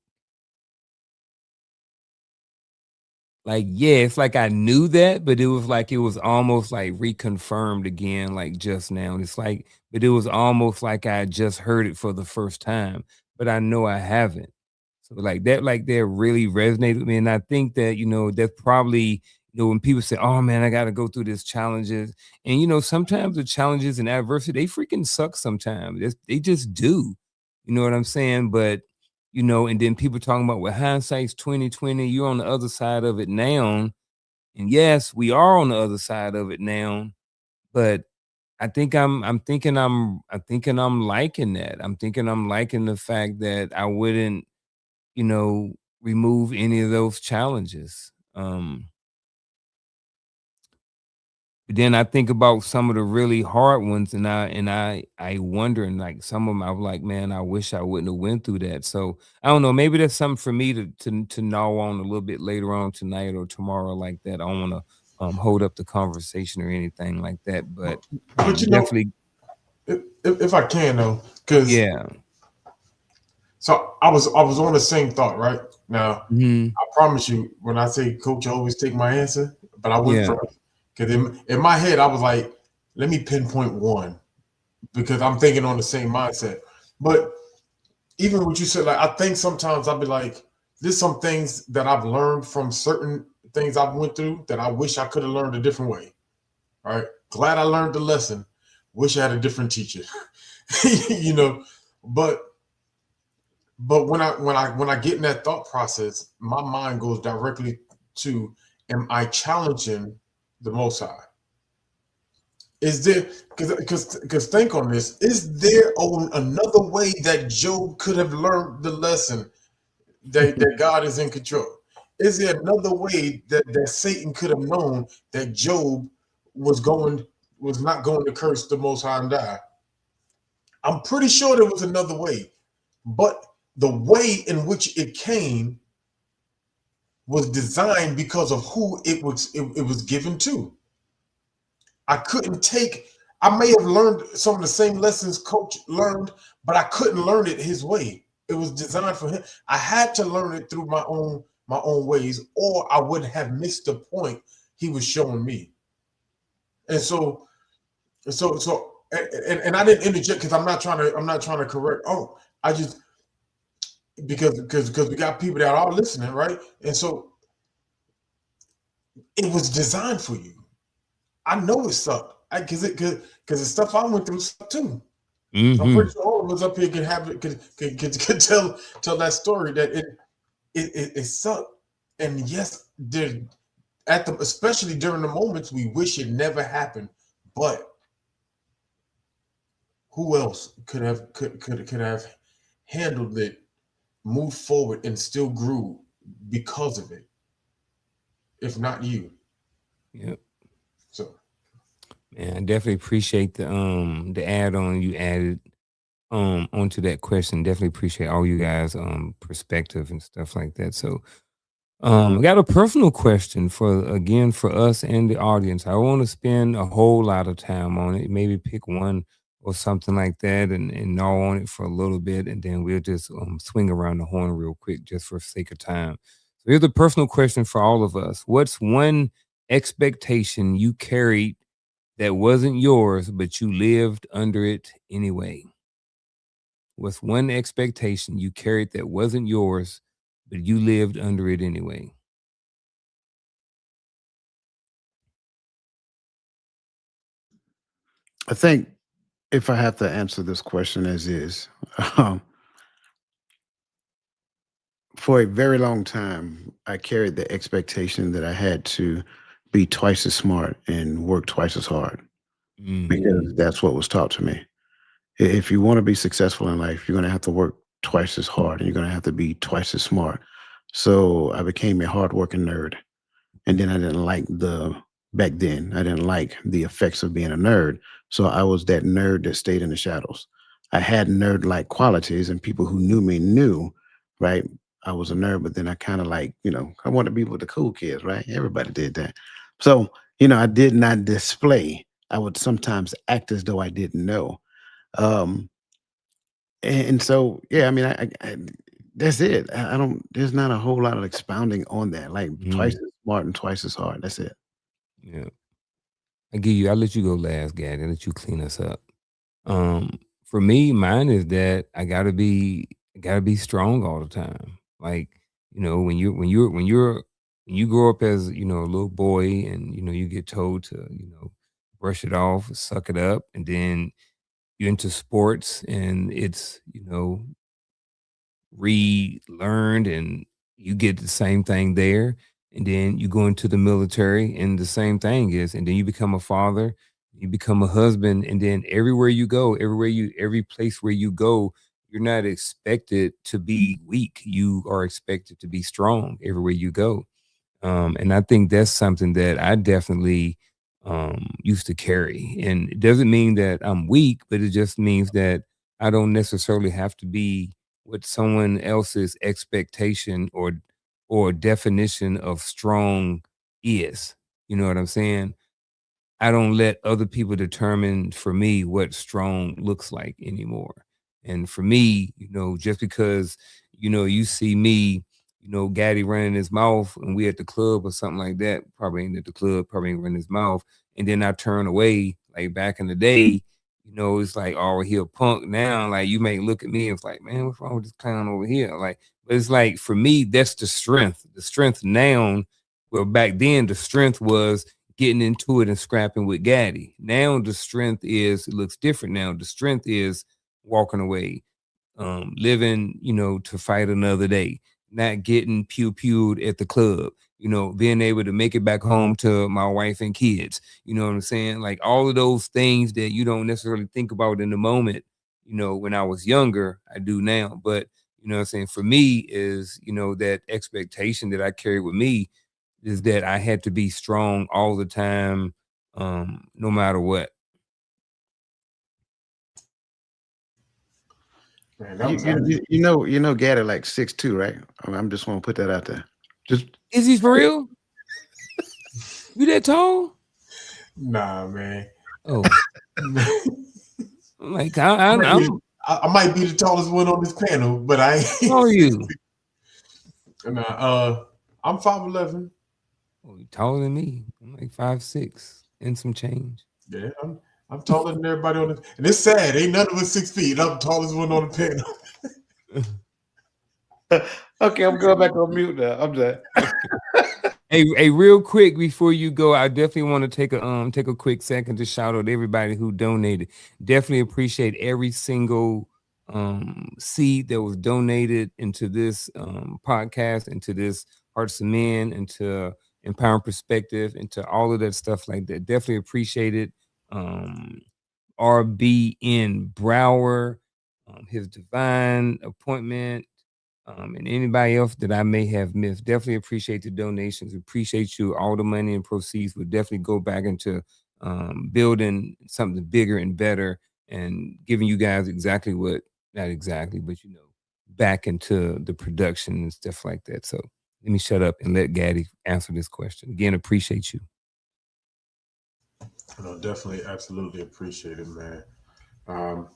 Like, yeah, it's like I knew that, but it was like it was almost like reconfirmed again, like just now. It's like, but it was almost like I just heard it for the first time, but I know I haven't. So like that really resonated with me. And I think that, that's probably, when people say, oh man, I gotta go through this challenges. And sometimes the challenges and adversity, they freaking suck sometimes. They just do. You know what I'm saying? But and then people talking about with hindsight's 2020, you're on the other side of it now. And yes, we are on the other side of it now, but I'm thinking I'm liking that. I'm thinking I'm liking the fact that I wouldn't, you know, remove any of those challenges. But then I think about some of the really hard ones, and I wonder, and like some of them, I was like, man, I wish I wouldn't have went through that. So I don't know. Maybe that's something for me to gnaw on a little bit later on tonight or tomorrow, like that. I don't want to hold up the conversation or anything like that. But But definitely, if I can though, because yeah. so I was on the same thought right now. Hmm. I promise you, when I say coach, I always take my answer, but I went Yeah. first because in my head I was like, let me pinpoint one because I'm thinking on the same mindset. But even what you said, like I think sometimes I'll be like, there's some things that I've learned from certain things I've went through that I wish I could have learned a different way. All right, glad I learned the lesson. Wish I had a different teacher. you know, but when I get in that thought process, my mind goes directly to, am I challenging the Most High? Is there, because think on this, is there another way that Job could have learned the lesson that God is in control? Is there another way that Satan could have known that Job was going was not going to curse the Most High and die? I'm pretty sure there was another way, but the way in which it came was designed because of who it was given to. I couldn't take. I may have learned some of the same lessons Coach learned, but I couldn't learn it his way. It was designed for him. I had to learn it through my own ways, or I would have missed the point he was showing me. And so, I didn't interject because I'm not trying to correct. Oh, I just because we got people that are listening, right? And so it was designed for you. I know it sucked because the stuff I went through sucked too. I'm Hmm. pretty sure all of us up here can have it could tell that story that it sucked. And yes, there at the especially during the moments we wish it never happened. But who else could have handled it, moved forward, and still grew because of it, if not you? Yep. So Man, I definitely appreciate the add on you added onto that question. Definitely appreciate all you guys perspective and stuff like that. So I got a personal question for us and the audience. I want to spend a whole lot of time on it. Maybe pick one or something like that, and gnaw on it for a little bit, and then we'll just swing around the horn real quick, just for sake of time. So here's a personal question for all of us. What's one expectation you carried that wasn't yours, but you lived under it anyway? What's one expectation you carried that wasn't yours, but you lived under it anyway? I think if I have to answer this question as is, um, for a very long time, I carried the expectation that I had to be twice as smart and work twice as hard Mm. because that's what was taught to me. If you want to be successful in life, you're going to have to work twice as hard and you're going to have to be twice as smart. So I became a hardworking nerd. And then I didn't like back then, I didn't like the effects of being a nerd. So I was that nerd that stayed in the shadows. I had nerd like qualities, and people who knew me knew, right? I was a nerd, but then I kind of like, I want to be with the cool kids, right? Everybody did that. So, I did not display. I would sometimes act as though I didn't know. Um, and so, yeah, I mean, I that's it. I don't. There's not a whole lot of expounding on that. Like twice Mm. as smart and twice as hard. That's it. Yeah. I'll let you go last, Gad. I'll let you clean us up. For me, mine is that I gotta be strong all the time. Like, when you grow up as, a little boy and you get told to, brush it off, suck it up, and then you're into sports and it's, relearned and you get the same thing there. And then you go into the military and the same thing is, and then you become a father, you become a husband, and then everywhere you go, every place where you go, you're not expected to be weak. You are expected to be strong everywhere you go. And I think that's something that I definitely used to carry. And it doesn't mean that I'm weak, but it just means that I don't necessarily have to be what someone else's expectation or definition of strong is. You know what I'm saying? I don't let other people determine for me what strong looks like anymore. And for me, just because, you see me, Gaddy running his mouth and we at the club or something like that, probably ain't at the club, probably ain't running his mouth. And then I turn away, like back in the day, it's like, oh, he a punk now. Like you may look at me and it's like, man, what's wrong with this clown over here? Like, but it's like for me, that's the strength. The strength now, well, back then the strength was getting into it and scrapping with Gaddy. Now the strength is it looks different now. The strength is walking away, living, to fight another day, not getting pew pewed at the club, being able to make it back home to my wife and kids. You know what I'm saying? Like all of those things that you don't necessarily think about in the moment, when I was younger, I do now. But you know what I'm saying? For me is, that expectation that I carry with me is that I had to be strong all the time, no matter what. Man, that You was you actually you, you know you know Gaddy like 6'2", right? I'm just want to put that out there. Just Is he for real? You that tall? nah, man. Oh, I'm like I'm. I might be the tallest one on this panel, but I How are ain't. you? Nah, I'm 5'11". Oh, you taller than me. I'm like 5'6" and some change. Yeah, I'm taller than everybody on this, and it's sad. Ain't none of us 6 feet. I'm the tallest one on the panel. okay. I'm going back on mute now. I'm done. Hey, real quick before you go, I definitely want to take a quick second to shout out everybody who donated. Definitely appreciate every single seed that was donated into this podcast, into this Hearts of Men, into Empowering Perspective, into all of that stuff like that. Definitely appreciate it. Um, RBN Brower, his divine appointment, and anybody else that I may have missed. Definitely appreciate the donations. Appreciate you. All the money and proceeds would definitely go back into building something bigger and better and giving you guys exactly what, not exactly, but back into the production and stuff like that. So let me shut up and let Gaddy answer this question. Again, appreciate you. No, definitely, absolutely appreciate it, man. Um,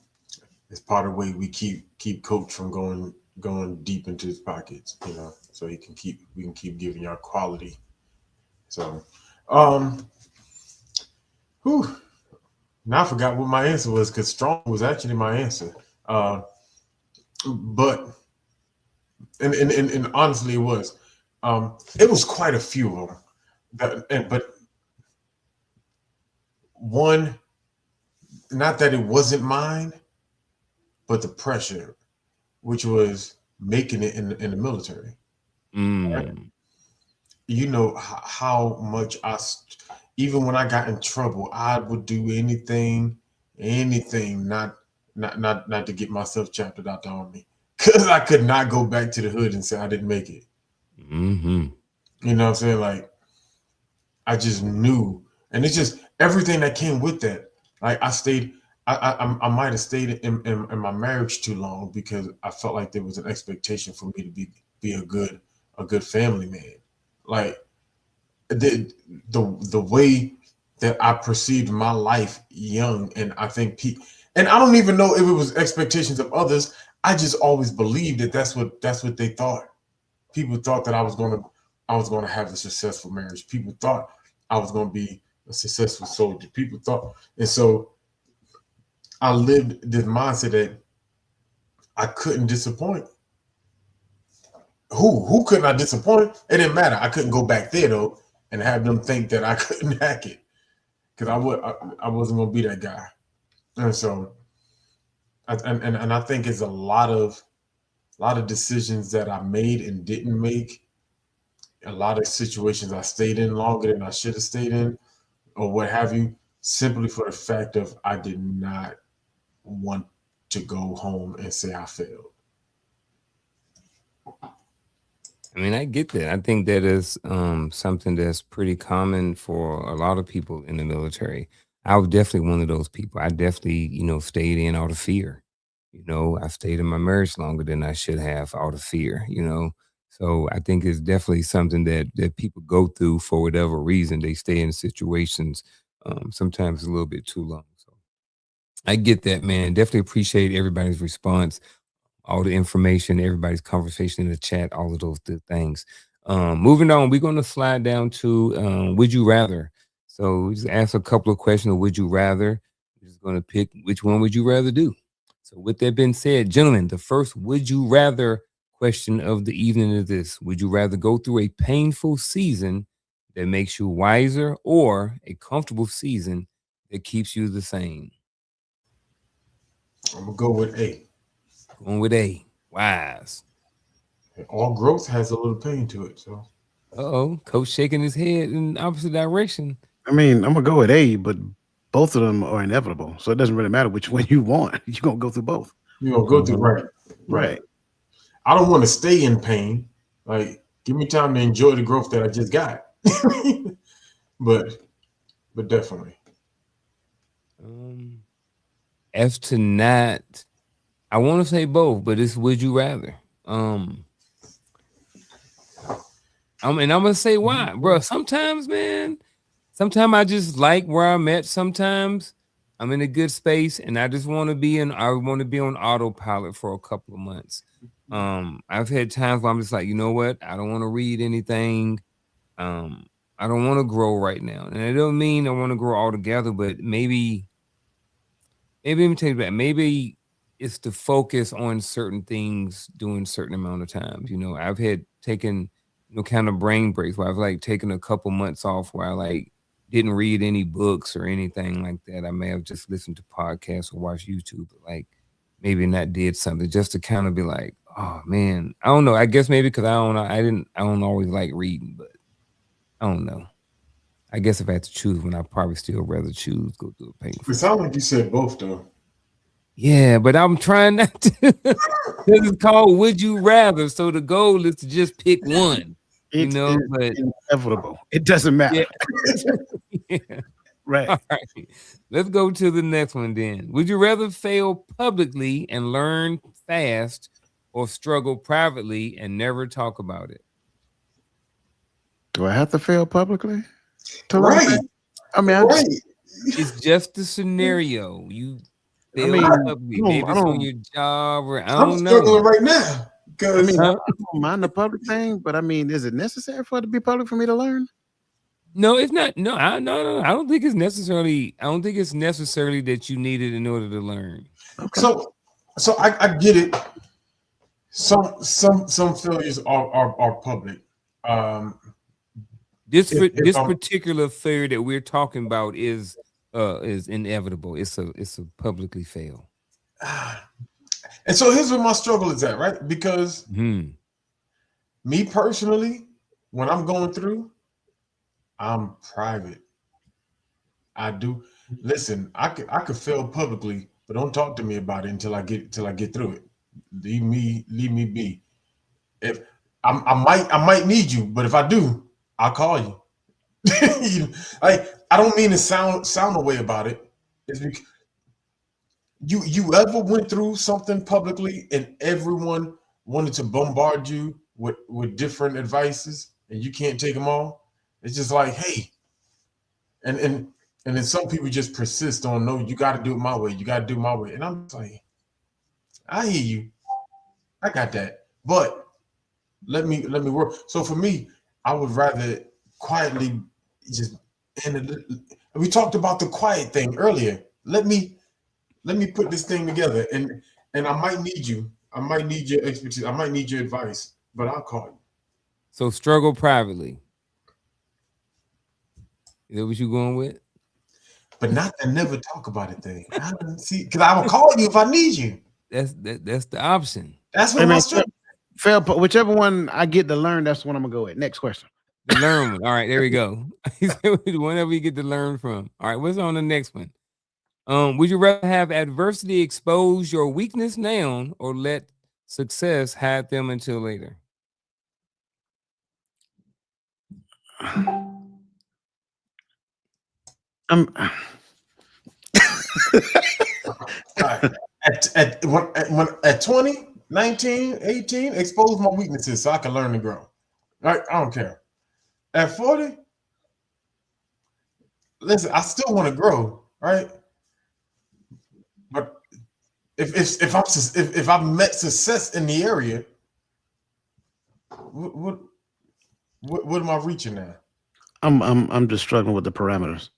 it's part of the way we keep Coach from going deep into his pockets, so we can keep giving y'all quality. So, um, whew, now I forgot what my answer was because strong was actually my answer. Uh, but and honestly, it was. It was quite a few of them. But one, not that it wasn't mine, but the pressure, which was making it in the military. Right? Mm. You know how much even when I got in trouble, I would do anything, not to get myself chaptered out the army, because I could not go back to the hood and say I didn't make it. Hmm. You know what I'm saying? Like I just knew, and it's just everything that came with that. Like I stayed, I might have stayed in my marriage too long because I felt like there was an expectation for me to be a good family man. Like the way that I perceived my life young, and I think and I don't even know if it was expectations of others. I just always believed that that's what they thought. People thought that I was going to have a successful marriage. People thought I was going to be a successful soldier. People thought, and so I lived this mindset that I couldn't disappoint. Who couldn't I disappoint? It didn't matter. I couldn't go back there though and have them think that I couldn't hack it because I wasn't gonna be that guy. And so and I think it's a lot of decisions that I made and didn't make, a lot of situations I stayed in longer than I should have stayed in, or what have you, simply for the fact of I did not want to go home and say I failed. I mean, I get that. I think that is something that's pretty common for a lot of people in the military. I was definitely one of those people. I definitely, stayed in out of fear. I stayed in my marriage longer than I should have out of fear. So I think it's definitely something that people go through for whatever reason. They stay in situations sometimes a little bit too long. So I get that, man. Definitely appreciate everybody's response, all the information, everybody's conversation in the chat, all of those good things. Moving on, we're going to slide down to would you rather. So we just ask a couple of questions of would you rather. We're just going to pick which one would you rather do. So with that being said, gentlemen, the first would you rather question of the evening is this: would you rather go through a painful season that makes you wiser, or a comfortable season that keeps you the same? I'm gonna go with A. Going with A, wise. All growth has a little pain to it, so Uh-oh, coach shaking his head in the opposite direction. I mean, I'm gonna go with A, but both of them are inevitable, so it doesn't really matter which one you want. You're gonna go through both. you're gonna go through right, right. Right. I don't want to stay in pain. Like, give me time to enjoy the growth that I just got. but but definitely. Um, as to not, I want to say both, but it's would you rather. I'm gonna say why, bro. Sometimes, man, sometimes I just like where I'm at. Sometimes I'm in a good space, and I just want to be in. I want to be on autopilot for a couple of months. I've had times where I'm just like, you know what? I don't want to read anything. Um, I don't want to grow right now, and it don't mean I want to grow altogether, but maybe let me tell you that. Maybe it's to focus on certain things during certain amount of times. I've had taken, kind of brain breaks where I've like taken a couple months off where I like didn't read any books or anything like that. I may have just listened to podcasts or watched YouTube, but like maybe not did something just to kind of be like, oh man, I don't know. I guess maybe because I don't know. I don't always like reading, but I don't know. I guess if I had to choose one, I'd probably still rather choose go through a It painful. sounds like you said both though. Yeah, but I'm trying not to. This is called Would You Rather. So the goal is to just pick one, It is but inevitable. It doesn't yeah. matter. Yeah. Right. All right. Let's go to the next one then. Would you rather fail publicly and learn fast, or struggle privately and never talk about it? Do I have to fail publicly to learn Right, that? I mean, right. It's just the scenario. You I fail mean, publicly. Maybe it's on your job, or I I'm don't struggling know. right now I mean, because Huh? I don't mind the public thing, but I mean, is it necessary for it to be public for me to learn? No, it's not. No, no. I don't think it's necessarily. I don't think it's necessarily that you need it in order to learn. Okay. so I get it. Some failures are public. Um, if This I'm particular failure that we're talking about is inevitable. It's a publicly fail. and so here's where my struggle is at, right? Because Hmm. me personally, when I'm going through, I'm private. I do listen. I could fail publicly, but don't talk to me about it until I get through it. Leave me be. If I might need you, but if I do, I'll call you. Like, I don't mean to sound a way about it. It's because you ever went through something publicly and everyone wanted to bombard you with different advices and you can't take them all. It's just like, hey, and and and then some people just persist on, no, you got to do it my way. You got to do it my way, and I'm just like, I hear you, I got that, but let me work. So for me, I would rather quietly just we talked about the quiet thing earlier. Let me put this thing together, and I might need you. I might need your expertise. I might need your advice, but I'll call you. So struggle privately. Is that what you going with? But not the never talk about it thing. I don't see, because I will call you if I need you. That's the option. That's I what my mean, struggle. fail, whichever one I get to learn, that's the one I'm gonna go with. Next question. The learn one. All right, there we go. He said whenever you get to learn from. All right, what's on the next one? Would you rather have adversity expose your weakness now or let success hide them until later? I'm All right. At 20, 19, 18, expose my weaknesses so I can learn and grow. Right? I don't care. At 40, listen, I still want to grow, right? But if I've met success in the area, what what, what am I reaching now? I'm just struggling with the parameters.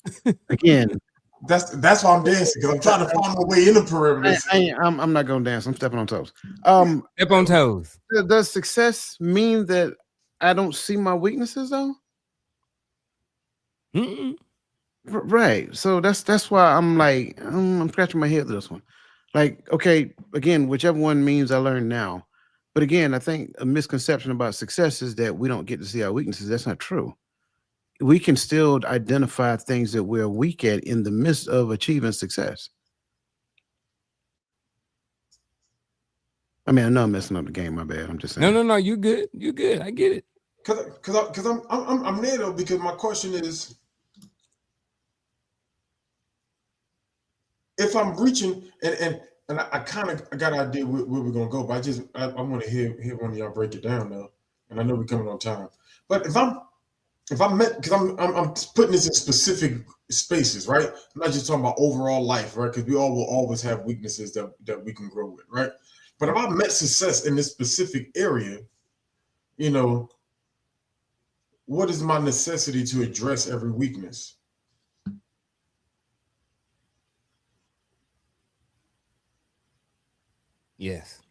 Again, That's why I'm dancing, because I'm trying to find my way in the perimeters. I'm not gonna dance. I'm stepping on toes. Step on toes. Does success mean that I don't see my weaknesses though? Mm-mm. Right. So that's why I'm like I'm scratching my head with this one. Like, okay, again, whichever one means I learn now. But again, I think a misconception about success is that we don't get to see our weaknesses. That's not true. We can still identify things that we're weak at in the midst of achieving success. I mean, I know I'm messing up the game. My bad. I'm just saying. No. You good. You good. I get it. Because I'm there though, because my question is, if I'm reaching, and I kind of got an idea where we're gonna go, but I want to hear one of y'all break it down though, and I know we're coming on time. But if I'm met, because I'm putting this in specific spaces, right? I'm not just talking about overall life, right? Because we all will always have weaknesses that we can grow with, right? But if I met success in this specific area, you know, what is my necessity to address every weakness? Yes.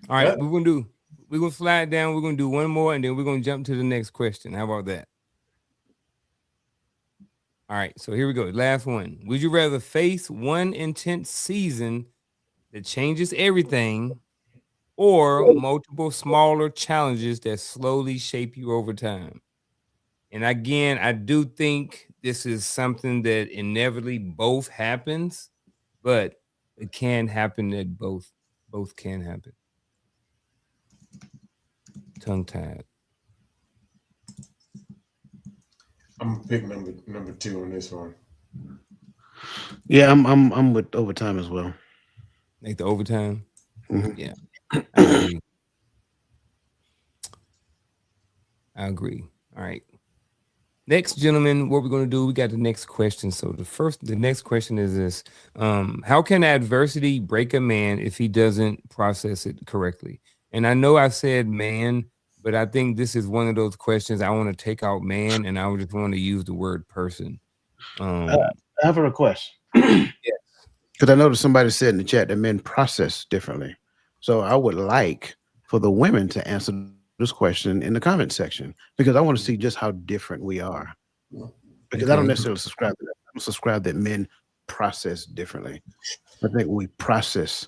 All right, we're gonna slide down, we're gonna do one more, and then we're gonna jump to the next question. How about that? All right, so here we go. Last one. Would you rather face one intense season that changes everything or multiple smaller challenges that slowly shape you over time? And again, I do think this is something that inevitably both happens, but it can happen that both can happen. Tongue tied. I'm gonna pick number two on this one. Yeah, I'm with overtime as well. Like the overtime. Mhm. Yeah, I agree. I agree. All right. Next, gentlemen, what we're going to do, we got the next question. So the next question is this: how can adversity break a man if he doesn't process it correctly? And I know I said man, but I think this is one of those questions I want to take out man, and I would just want to use the word person. I Um, have a request. Because I noticed somebody said in the chat that men process differently. So I would like for the women to answer this question in the comment section because I want to see just how different we are. Because I don't okay. necessarily subscribe to that. I don't subscribe that men process differently. I think we process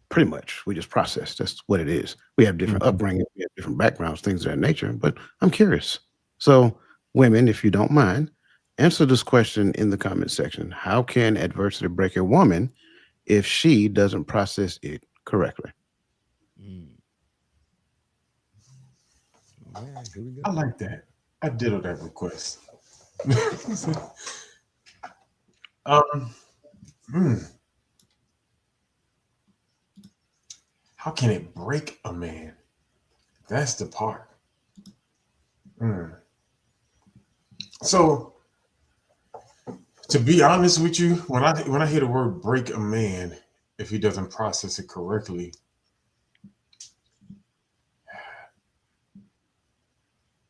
pretty much. We just process. That's what it is. We have different Mhm. upbringing, we have different backgrounds, things of that nature. But I'm curious. So, women, if you don't mind, answer this question in the comment section. How can adversity break a woman if she doesn't process it correctly? Mm. All right, here we I go. like that. I ditto that request. um, hmm, how can it break a man? That's the part. Hmm. So, to be honest with you, when I hear the word break a man, if he doesn't process it correctly,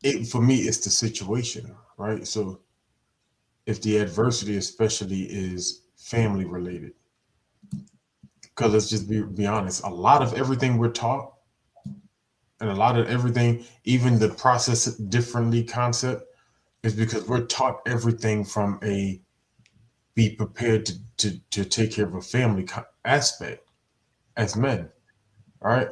it for me, it's the situation, right? So if the adversity, especially, is family related, because let's just be honest, a lot of everything we're taught, and a lot of everything, even the process differently concept, is because we're taught everything from a be prepared to take care of a family aspect as men. All right,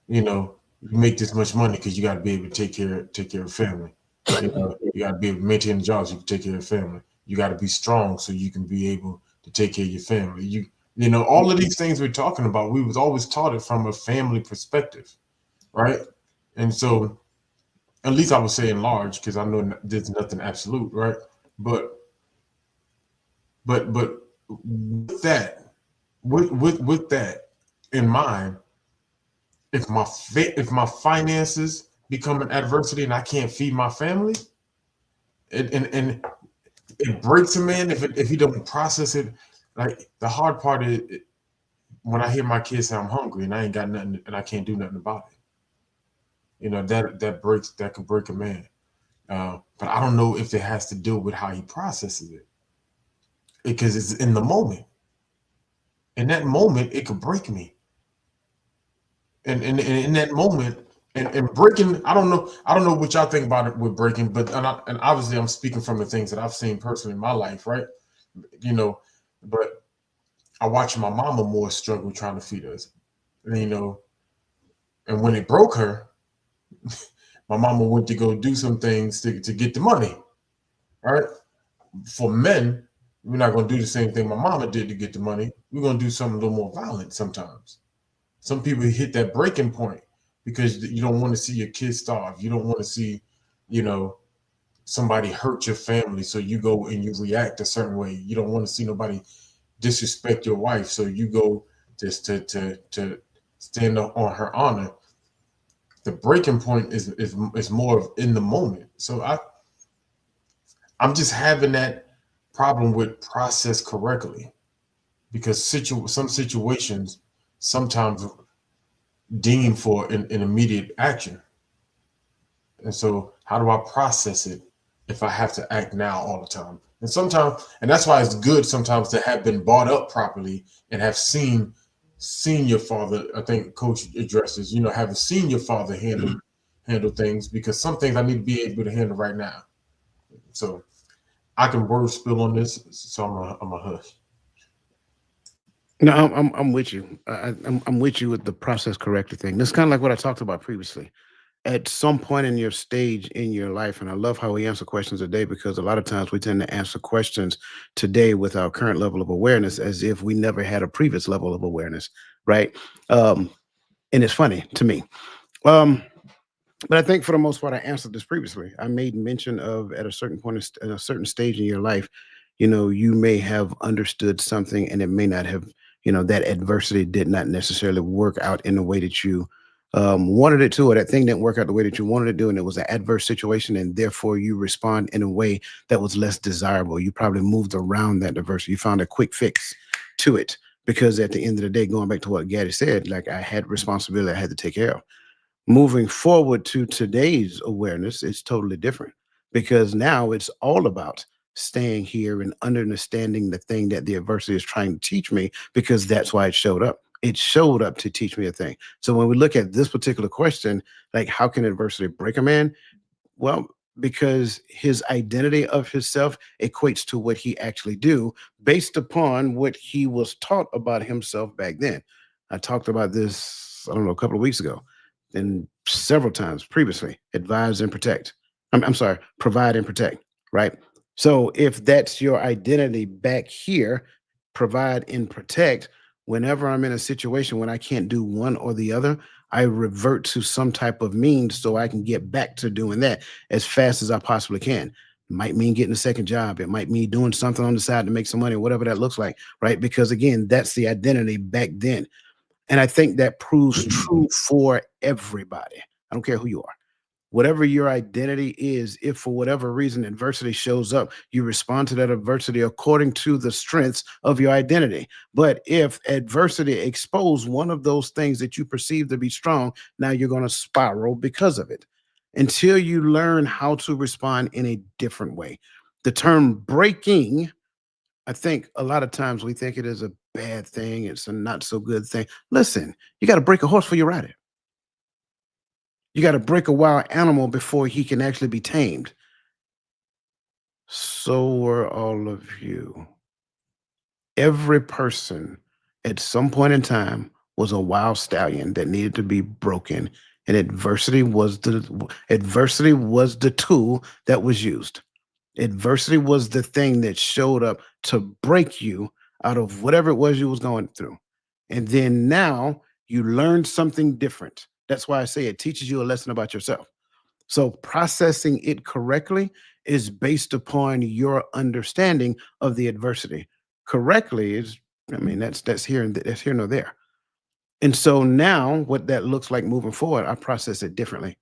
you know, you make this much money because you got to be able to take care of family. You know, you got to be able to maintain the jobs. You can take care of family. You got to be strong so you can be able to take care of your family. You know, all of these things we're talking about, we was always taught it from a family perspective, right? And so, at least I would say in large, because I know there's nothing absolute, right? But but with that, with that in mind, if my finances become an adversity and I can't feed my family, and it breaks a man if he doesn't process it. Like the hard part is when I hear my kids say I'm hungry and I ain't got nothing and I can't do nothing about it. That could break a man. But I don't know if it has to do with how he processes it because it's in the moment. In that moment, it could break me. And in that moment, and breaking, I don't know what y'all think about it with breaking, but and obviously I'm speaking from the things that I've seen personally in my life, right? You know, but I watched my mama more struggle trying to feed us, and, and when it broke her, my mama went to go do some things to get the money, right? For men, we're not going to do the same thing my mama did to get the money. We're going to do something a little more violent sometimes. Some people hit that breaking point because you don't want to see your kids starve. You don't want to see, you know, somebody hurt your family, so you go and you react a certain way. You don't want to see nobody disrespect your wife, so you go just to stand up on her honor. The breaking point is more of in the moment. So I'm just having that problem with process correctly because some situations sometimes deem for an immediate action. And so, how do I process it if I have to act now all the time? And sometimes, and that's why it's good sometimes to have been brought up properly and have seen your father. I think Coach addresses, having seen your father handle things because some things I need to be able to handle right now. So I can word spill on this, so I'm a hush. No, I'm with you. I'm with you with the process corrector thing. That's kind of like what I talked about previously. At some point in your stage in your life, and I love how we answer questions today because a lot of times we tend to answer questions today with our current level of awareness as if we never had a previous level of awareness, right? Um, and it's funny to me. Um, but I think for the most part, I answered this previously. I made mention of at a certain point, at a certain stage in your life, you may have understood something and it may not have, that adversity did not necessarily work out in the way that you wanted it to, or that thing didn't work out the way that you wanted it to, and it was an adverse situation, and therefore you respond in a way that was less desirable. You probably moved around that adversity. You found a quick fix to it because at the end of the day, going back to what Gaddy said, like I had responsibility I had to take care of. Moving forward to today's awareness, it's totally different because now it's all about staying here and understanding the thing that the adversity is trying to teach me because that's why it showed up. It showed up to teach me a thing. So when we look at this particular question, like how can adversity break a man? Well, because his identity of himself equates to what he actually do based upon what he was taught about himself back then. I talked about this, I don't know, a couple of weeks ago and several times previously. Advise and protect. I'm sorry, provide and protect, right? So if that's your identity back here, provide and protect, whenever I'm in a situation when I can't do one or the other, I revert to some type of means so I can get back to doing that as fast as I possibly can. It might mean getting a second job. It might mean doing something on the side to make some money, whatever that looks like, right? Because again, that's the identity back then. And I think that proves true for everybody. I don't care who you are. Whatever your identity is, if for whatever reason adversity shows up, you respond to that adversity according to the strengths of your identity. But if adversity expose one of those things that you perceive to be strong, now you're going to spiral because of it. until you learn how to respond in a different way. The term breaking, I think a lot of times we think it is a bad thing, it's a not so good thing. Listen, you got to break a horse before you ride it. You got to break a wild animal before he can actually be tamed. So were all of you. Every person at some point in time was a wild stallion that needed to be broken, and adversity was the tool that was used. Adversity was the thing that showed up to break you out of whatever it was you was going through. And then now you learned something different. That's why I say it teaches you a lesson about yourself. So processing it correctly is based upon your understanding of the adversity. Correctly is, I mean, that's here and that's here nor there. And so now what that looks like moving forward, I process it differently.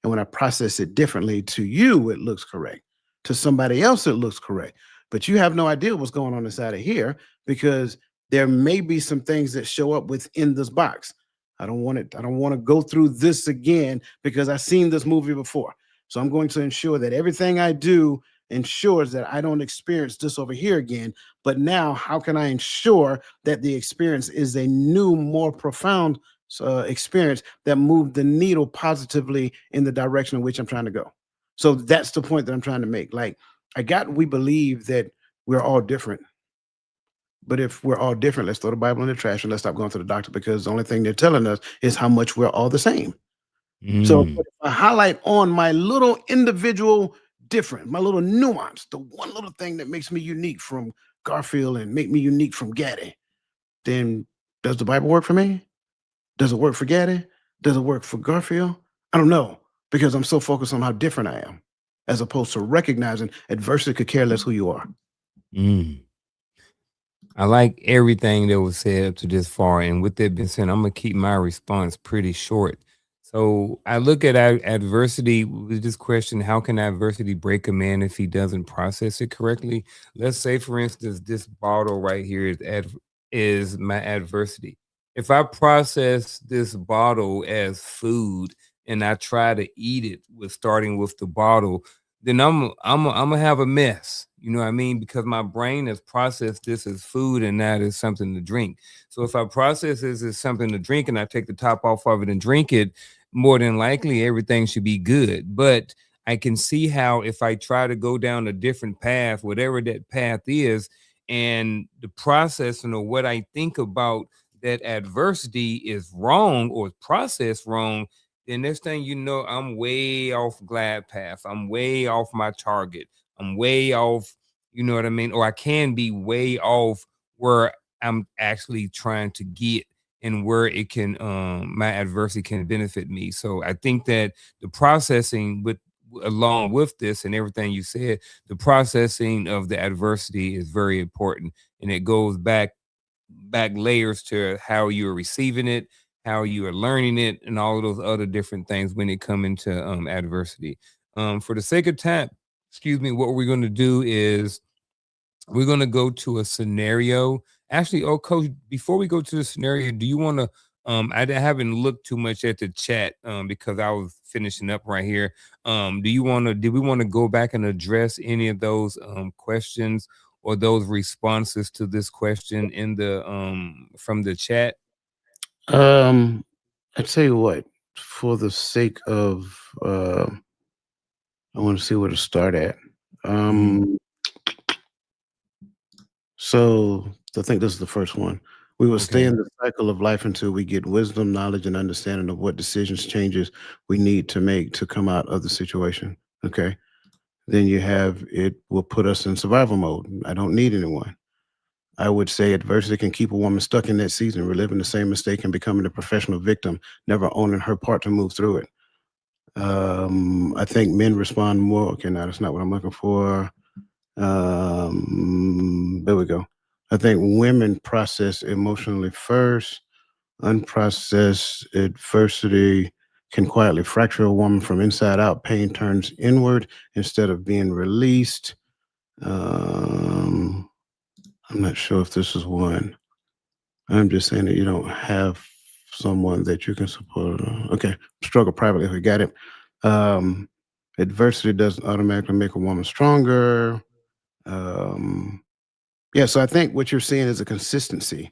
And when I process it differently, to you, it looks correct. To somebody else, it looks correct. But you have no idea what's going on inside of here because there may be some things that show up within this box. I don't want it. I don't want to go through this again because I've seen this movie before. So I'm going to ensure that everything I do ensures that I don't experience this over here again. But now, how can I ensure that the experience is a new, more profound experience that moved the needle positively in the direction in which I'm trying to go? So that's the point that I'm trying to make. Like, we believe that we're all different. But if we're all different, let's throw the Bible in the trash and let's stop going to the doctor because the only thing they're telling us is how much we're all the same. So if Mm. I highlight on my little individual different, my little nuance, the one little thing that makes me unique from Garfield and make me unique from Gaddy, then does the Bible work for me? Does it work for Gaddy? Does it work for Garfield? I don't know because I'm so focused on how different I am, as opposed to recognizing adversity could care less who you are. Mm. I like everything that was said up to this far. And with that being said, I'm gonna keep my response pretty short. So I look at adversity with this question: how can adversity break a man if he doesn't process it correctly? Let's say, for instance, this bottle right here is my adversity. If I process this bottle as food and I try to eat it with starting with the bottle, then I'm gonna have a mess. You know what I mean? Because my brain has processed this as food and that is something to drink. So if I process this as something to drink and I take the top off of it and drink it, more than likely everything should be good. But I can see how if I try to go down a different path, whatever that path is, and the processing of what I think about that adversity is wrong or processed wrong, then next thing you know, I'm way off glide path. I'm way off my target. I'm way off, you know what I mean? Or I can be way off where I'm actually trying to get and where it can my adversity can benefit me. So I think that the processing with along with this and everything you said, the processing of the adversity is very important. And it goes back layers to how you're receiving it, how you are learning it, and all of those other different things when it come into adversity. For the sake of time, excuse me, what we're going to do is we're going to go to a scenario. Actually, oh, coach, before we go to the scenario, do you want to? Haven't looked too much at the chat because I was finishing up right here. Do you want to? Did we want to go back and address any of those questions or those responses to this question in the from the chat? Um, I tell you what, for the sake of, I want to see where to start at. Mm, So I think this is the first one. We will stay okay. in the cycle of life until we get wisdom, knowledge, and understanding of what decisions, changes we need to make to come out of the situation. Okay. Then you have it will put us in survival mode. I don't need anyone. I would say adversity can keep a woman stuck in that season, reliving the same mistake and becoming a professional victim, never owning her part to move through it. I think men respond more. Okay, now that's not what I'm looking for. There we go. I think women process emotionally first. Unprocessed adversity can quietly fracture a woman from inside out. Pain turns inward instead of being released. Um, I'm not sure if this is one. I'm just saying that you don't have someone that you can support. Okay, struggle privately. We got it. Um, Adversity doesn't automatically make a woman stronger. Um, yeah, so I think what you're seeing is a consistency,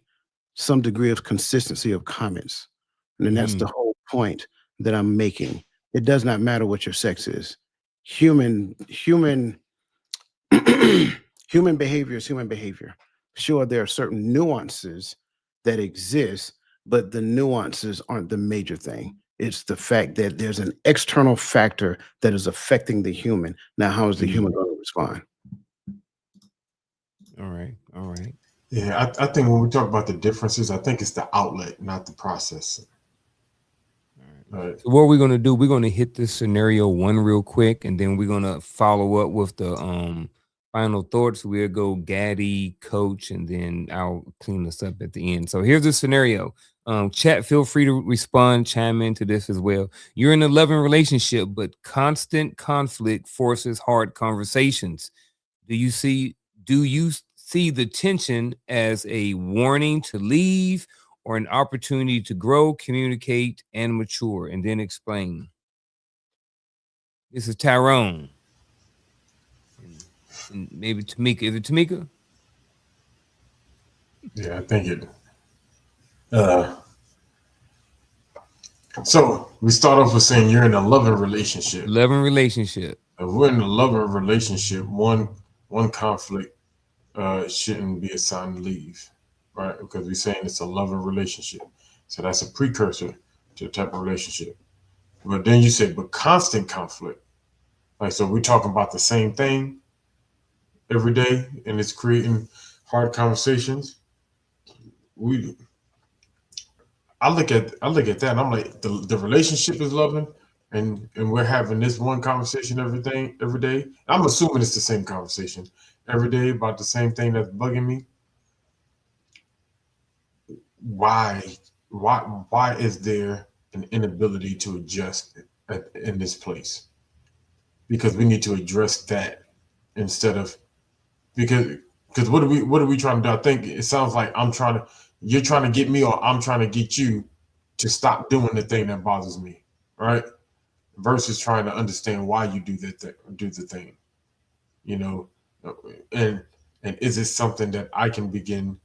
some degree of consistency of comments. And then that's the Mhm. whole point that I'm making. It does not matter what your sex is. Human human behavior is human behavior. Sure, there are certain nuances that exist, but the nuances aren't the major thing. It's the fact that there's an external factor that is affecting the human. Now, how is the Mhm. human going to respond? All right. All right. Yeah, I think when we talk about the differences, I think it's the outlet, not the process. All right. Right. So what we're gonna do, we're gonna hit this scenario one real quick, and then we're gonna follow up with the final thoughts. We'll go Gaddy, Coach, and then I'll clean this up at the end. So here's the scenario. Chat, feel free to respond, chime into this as well. You're in a loving relationship, but constant conflict forces hard conversations. Do you see do you see the tension as a warning to leave or an opportunity to grow, communicate, and mature? And then explain. This is Tyrone. And, and maybe Tamika. Is it Tamika? Yeah, I think it. Uh, so we start off with saying you're in a loving relationship. Loving relationship. If we're in a loving relationship, one conflict shouldn't be a sign to leave, right? Because we're saying it's a loving relationship, so that's a precursor to a type of relationship. But then you say, but constant conflict, like so, we're talking about the same thing every day, and it's creating hard conversations. We I look at that and I'm like the relationship is loving and we're having this one conversation every day. I'm assuming it's the same conversation every day about the same thing that's bugging me. Why why is there an inability to adjust in this place? Because we need to address that instead of because because what are we trying to do? I think it sounds like you're trying to get me or I'm trying to get you to stop doing the thing that bothers me, right? Versus trying to understand why you do the thing, you know, and and is it something that I can begin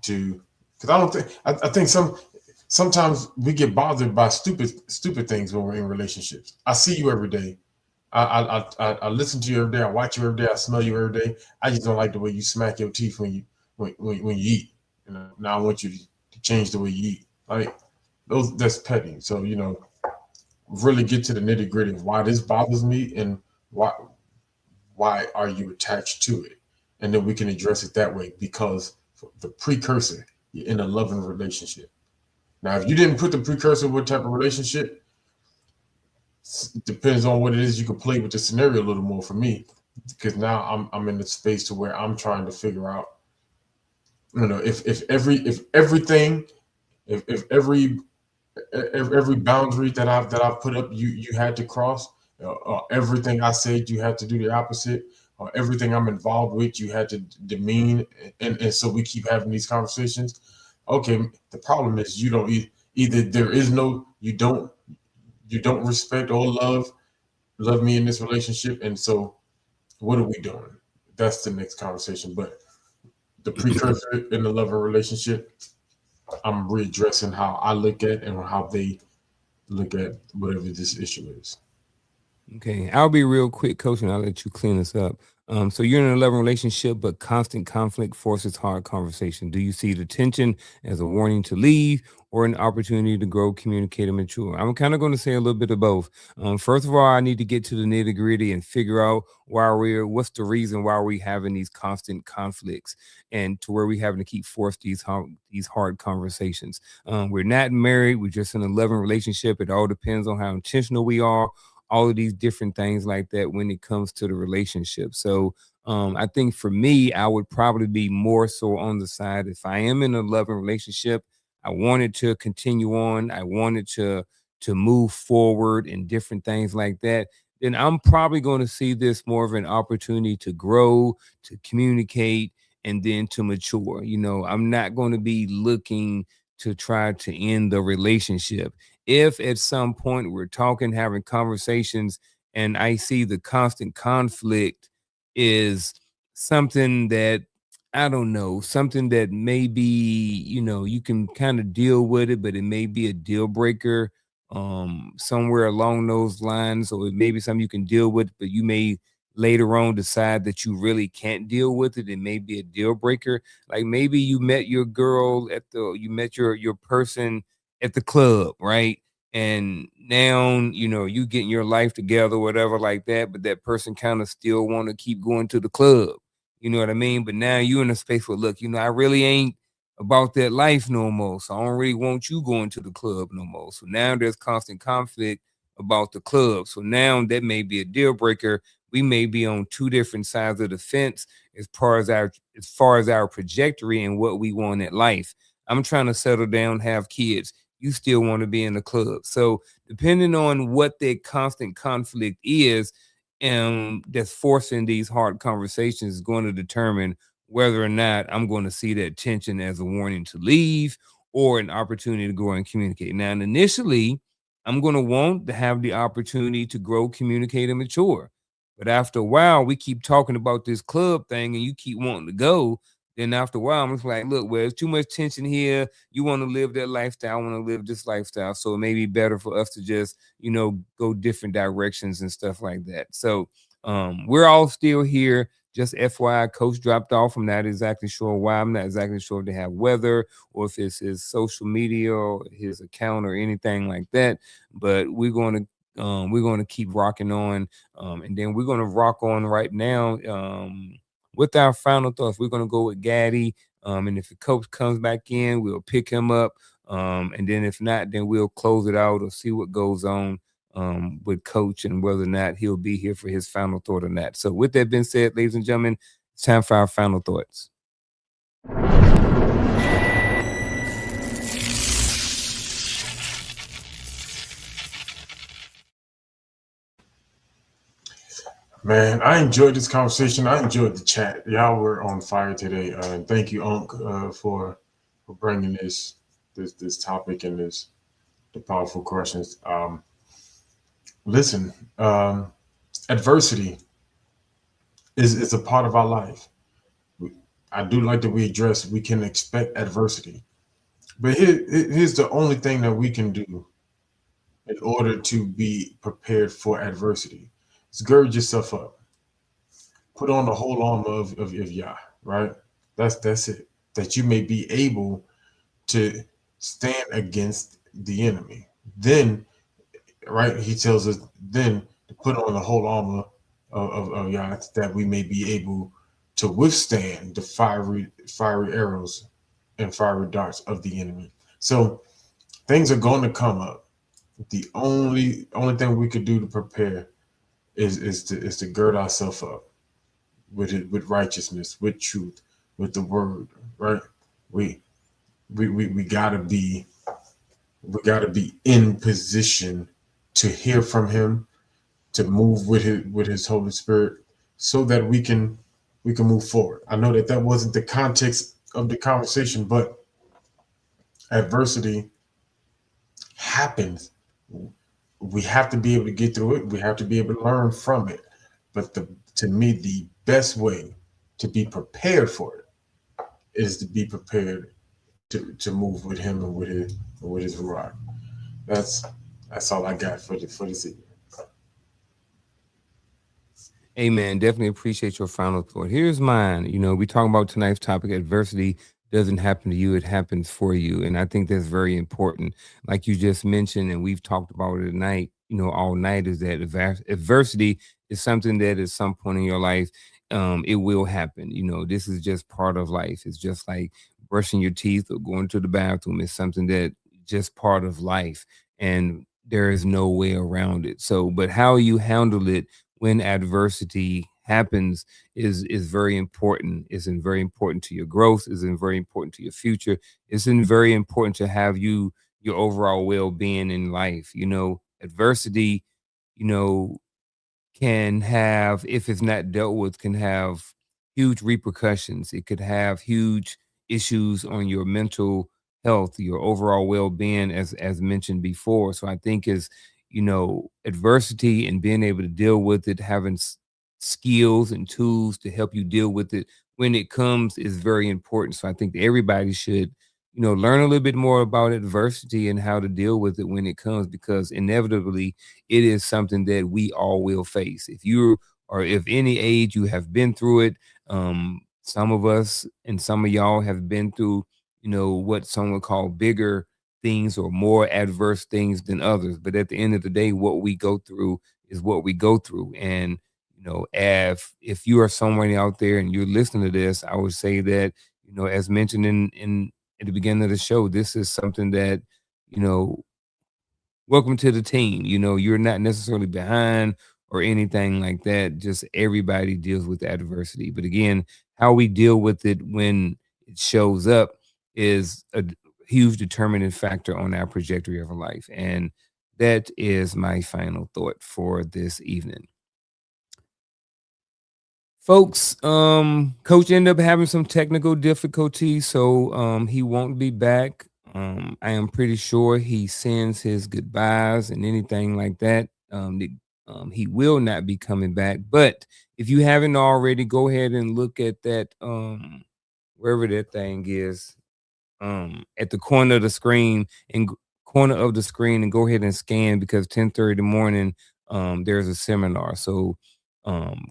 to? Because I think sometimes we get bothered by stupid things when we're in relationships. I see you every day. I listen to you every day. I watch you every day. I smell you every day. I just don't like the way you smack your teeth when you eat. Now I want you to change the way you eat. Like those, that's petty. So really get to the nitty gritty of why this bothers me and why why are you attached to it, and then we can address it that way because the precursor, you're in a loving relationship. Now, if you didn't put the precursor, what type of relationship, depends on what it is. You can play with the scenario a little more for me because now I'm in the space to where I'm trying to figure out, if everything, if every boundary that I've put up, you had to cross. Everything I said, you had to do the opposite. Or everything I'm involved with, you had to demean, and so we keep having these conversations. Okay, the problem is you don't either there is no you don't respect or love me in this relationship, and so what are we doing? That's the next conversation. But the precursor in the lover relationship, I'm readdressing how I look at and how they look at whatever this issue is. Okay, I'll be real quick, Coach, and I'll let you clean this up. So you're in a loving relationship, but constant conflict forces hard conversation. Do you see the tension as a warning to leave or an opportunity to grow, communicate, and mature? I'm kind of going to say a little bit of both. First of all, I need to get to the nitty gritty and figure out what's the reason why we having these constant conflicts, and to where we having to keep force these hard conversations. We're not married; we're just in a loving relationship. It all depends on how intentional we are, all of these different things like that when it comes to the relationship. So I think for me, I would probably be more so on the side if I am in a loving relationship, I wanted to continue on, I wanted to move forward and different things like that, then I'm probably going to see this more of an opportunity to grow, to communicate, and then to mature. I'm not going to be looking to try to end the relationship. If at some point we're talking, having conversations, and I see the constant conflict is something that, I don't know, something that maybe, you can kind of deal with it, but it may be a deal breaker somewhere along those lines, or it may be something you can deal with, but you may later on decide that you really can't deal with it. It may be a deal breaker. Like maybe you met your girl at the you met your person at the club, right? And now, you getting your life together, whatever like that, but that person kind of still want to keep going to the club. You know what I mean? But now you in a space where, look, I really ain't about that life no more. So I don't really want you going to the club no more. So now there's constant conflict about the club. So now that may be a deal breaker. We may be on two different sides of the fence as far as our trajectory and what we want in life. I'm trying to settle down, have kids. You still want to be in the club. So depending on what that constant conflict is, that's forcing these hard conversations is going to determine whether or not I'm going to see that tension as a warning to leave or an opportunity to grow and communicate. Now, initially, I'm going to want to have the opportunity to grow, communicate, and mature. But after a while, we keep talking about this club thing and you keep wanting to go. Then after a while, I'm just like, look, well, there's too much tension here. You want to live that lifestyle. I want to live this lifestyle. So it may be better for us to just, go different directions and stuff like that. So we're all still here. Just FYI, coach dropped off. I'm not exactly sure why. I'm not exactly sure if they have weather or if it's his social media or his account or anything like that. But we're going to keep rocking on, and then we're going to rock on right now with our final thoughts. We're going to go with Gaddy, and if the coach comes back in, we'll pick him up, and then if not, then we'll close it out or see what goes on with coach and whether or not he'll be here for his final thought or not. So with that being said, ladies and gentlemen, it's time for our final thoughts. Man, I enjoyed this conversation. I enjoyed the chat. Y'all were on fire today. And thank you, Unc, for bringing this topic and the powerful questions. Listen, adversity is a part of our life. We- I do like that we address we can expect adversity, but here's the only thing that we can do in order to be prepared for adversity: is gird yourself up, put on the whole armor of Yah, right? That's it. That you may be able to stand against the enemy. Then, right, he tells us then to put on the whole armor of Yah, that we may be able to withstand the fiery arrows and fiery darts of the enemy. So things are going to come up. The only thing we could do to prepare is to gird ourselves up with it, with righteousness, with truth, with the word, right? We we gotta be in position to hear from him, to move with his Holy Spirit, so that we can move forward. I know that that wasn't the context of the conversation, but adversity happens. We have to be able to get through it. We have to be able to learn from it. But to me, the best way to be prepared for it is to be prepared to move with him and with his rod. That's that's all I got for this evening. Amen. Definitely appreciate your final thought. Here's mine. We talking about tonight's topic: adversity doesn't happen to you, it happens for you. And I think that's very important. Like you just mentioned, and we've talked about it tonight, all night, is that adversity is something that at some point in your life, it will happen. This is just part of life. It's just like brushing your teeth or going to the bathroom. It's something that just part of life. And there is no way around it. So, but how you handle it when adversity happens is very important. It's in very important to your growth. Is in very important to your future. It's in very important to have your overall well-being in life. Adversity, you know, can have, if it's not dealt with, can have huge repercussions. It could have huge issues on your mental health, your overall well-being, as mentioned before. So I think is, adversity and being able to deal with it, having skills and tools to help you deal with it when it comes is very important. So I think that everybody should, learn a little bit more about adversity and how to deal with it when it comes, because inevitably it is something that we all will face. If you or if any age you have been through it, some of us and some of y'all have been through, what some would call bigger things or more adverse things than others. But at the end of the day, what we go through is what we go through. And if you are someone out there and you're listening to this, I would say that, as mentioned in at the beginning of the show, this is something that, you know, welcome to the team. You're not necessarily behind or anything like that. Just everybody deals with adversity. But again, how we deal with it when it shows up is a huge determining factor on our trajectory of a life. And that is my final thought for this evening. Folks, coach ended up having some technical difficulties, so he won't be back. I am pretty sure he sends his goodbyes and anything like that. He will not be coming back. But if you haven't already, go ahead and look at that wherever that thing is, at the corner of the screen and go ahead and scan, because 10:30 in the morning there's a seminar. So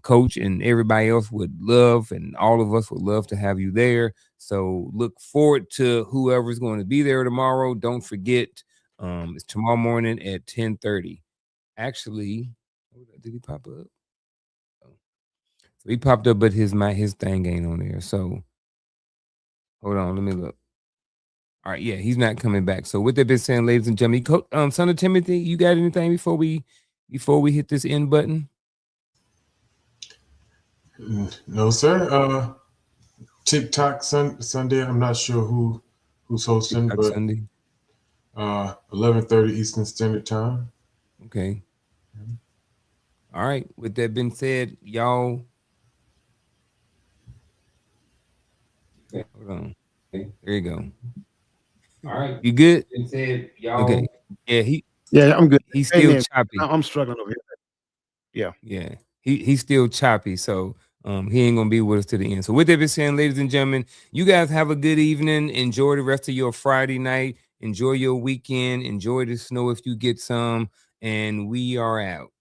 coach and everybody else would love, and all of us would love to have you there. So look forward to whoever's going to be there tomorrow. Don't forget, it's tomorrow morning at 10:30. Actually, did he pop up? Oh. So he popped up, but his thing ain't on there. So hold on, let me look. All right, yeah, he's not coming back. So with that being said, ladies and gentlemen, son of Timothy, you got anything before we hit this end button? No, sir. TikTok Sunday. I'm not sure who's hosting, TikTok but Sunday. 11:30 Eastern Standard Time. Okay. All right. With that being said, y'all. Okay, hold on. Okay. There you go. All right. You good? Said, y'all. Okay. Yeah, I'm good. He's still choppy. I'm struggling over here. Yeah. Yeah. He's still choppy. So he ain't gonna be with us to the end. So with that being said, ladies and gentlemen, you guys have a good evening. Enjoy the rest of your Friday night. Enjoy your weekend. Enjoy the snow if you get some. And we are out.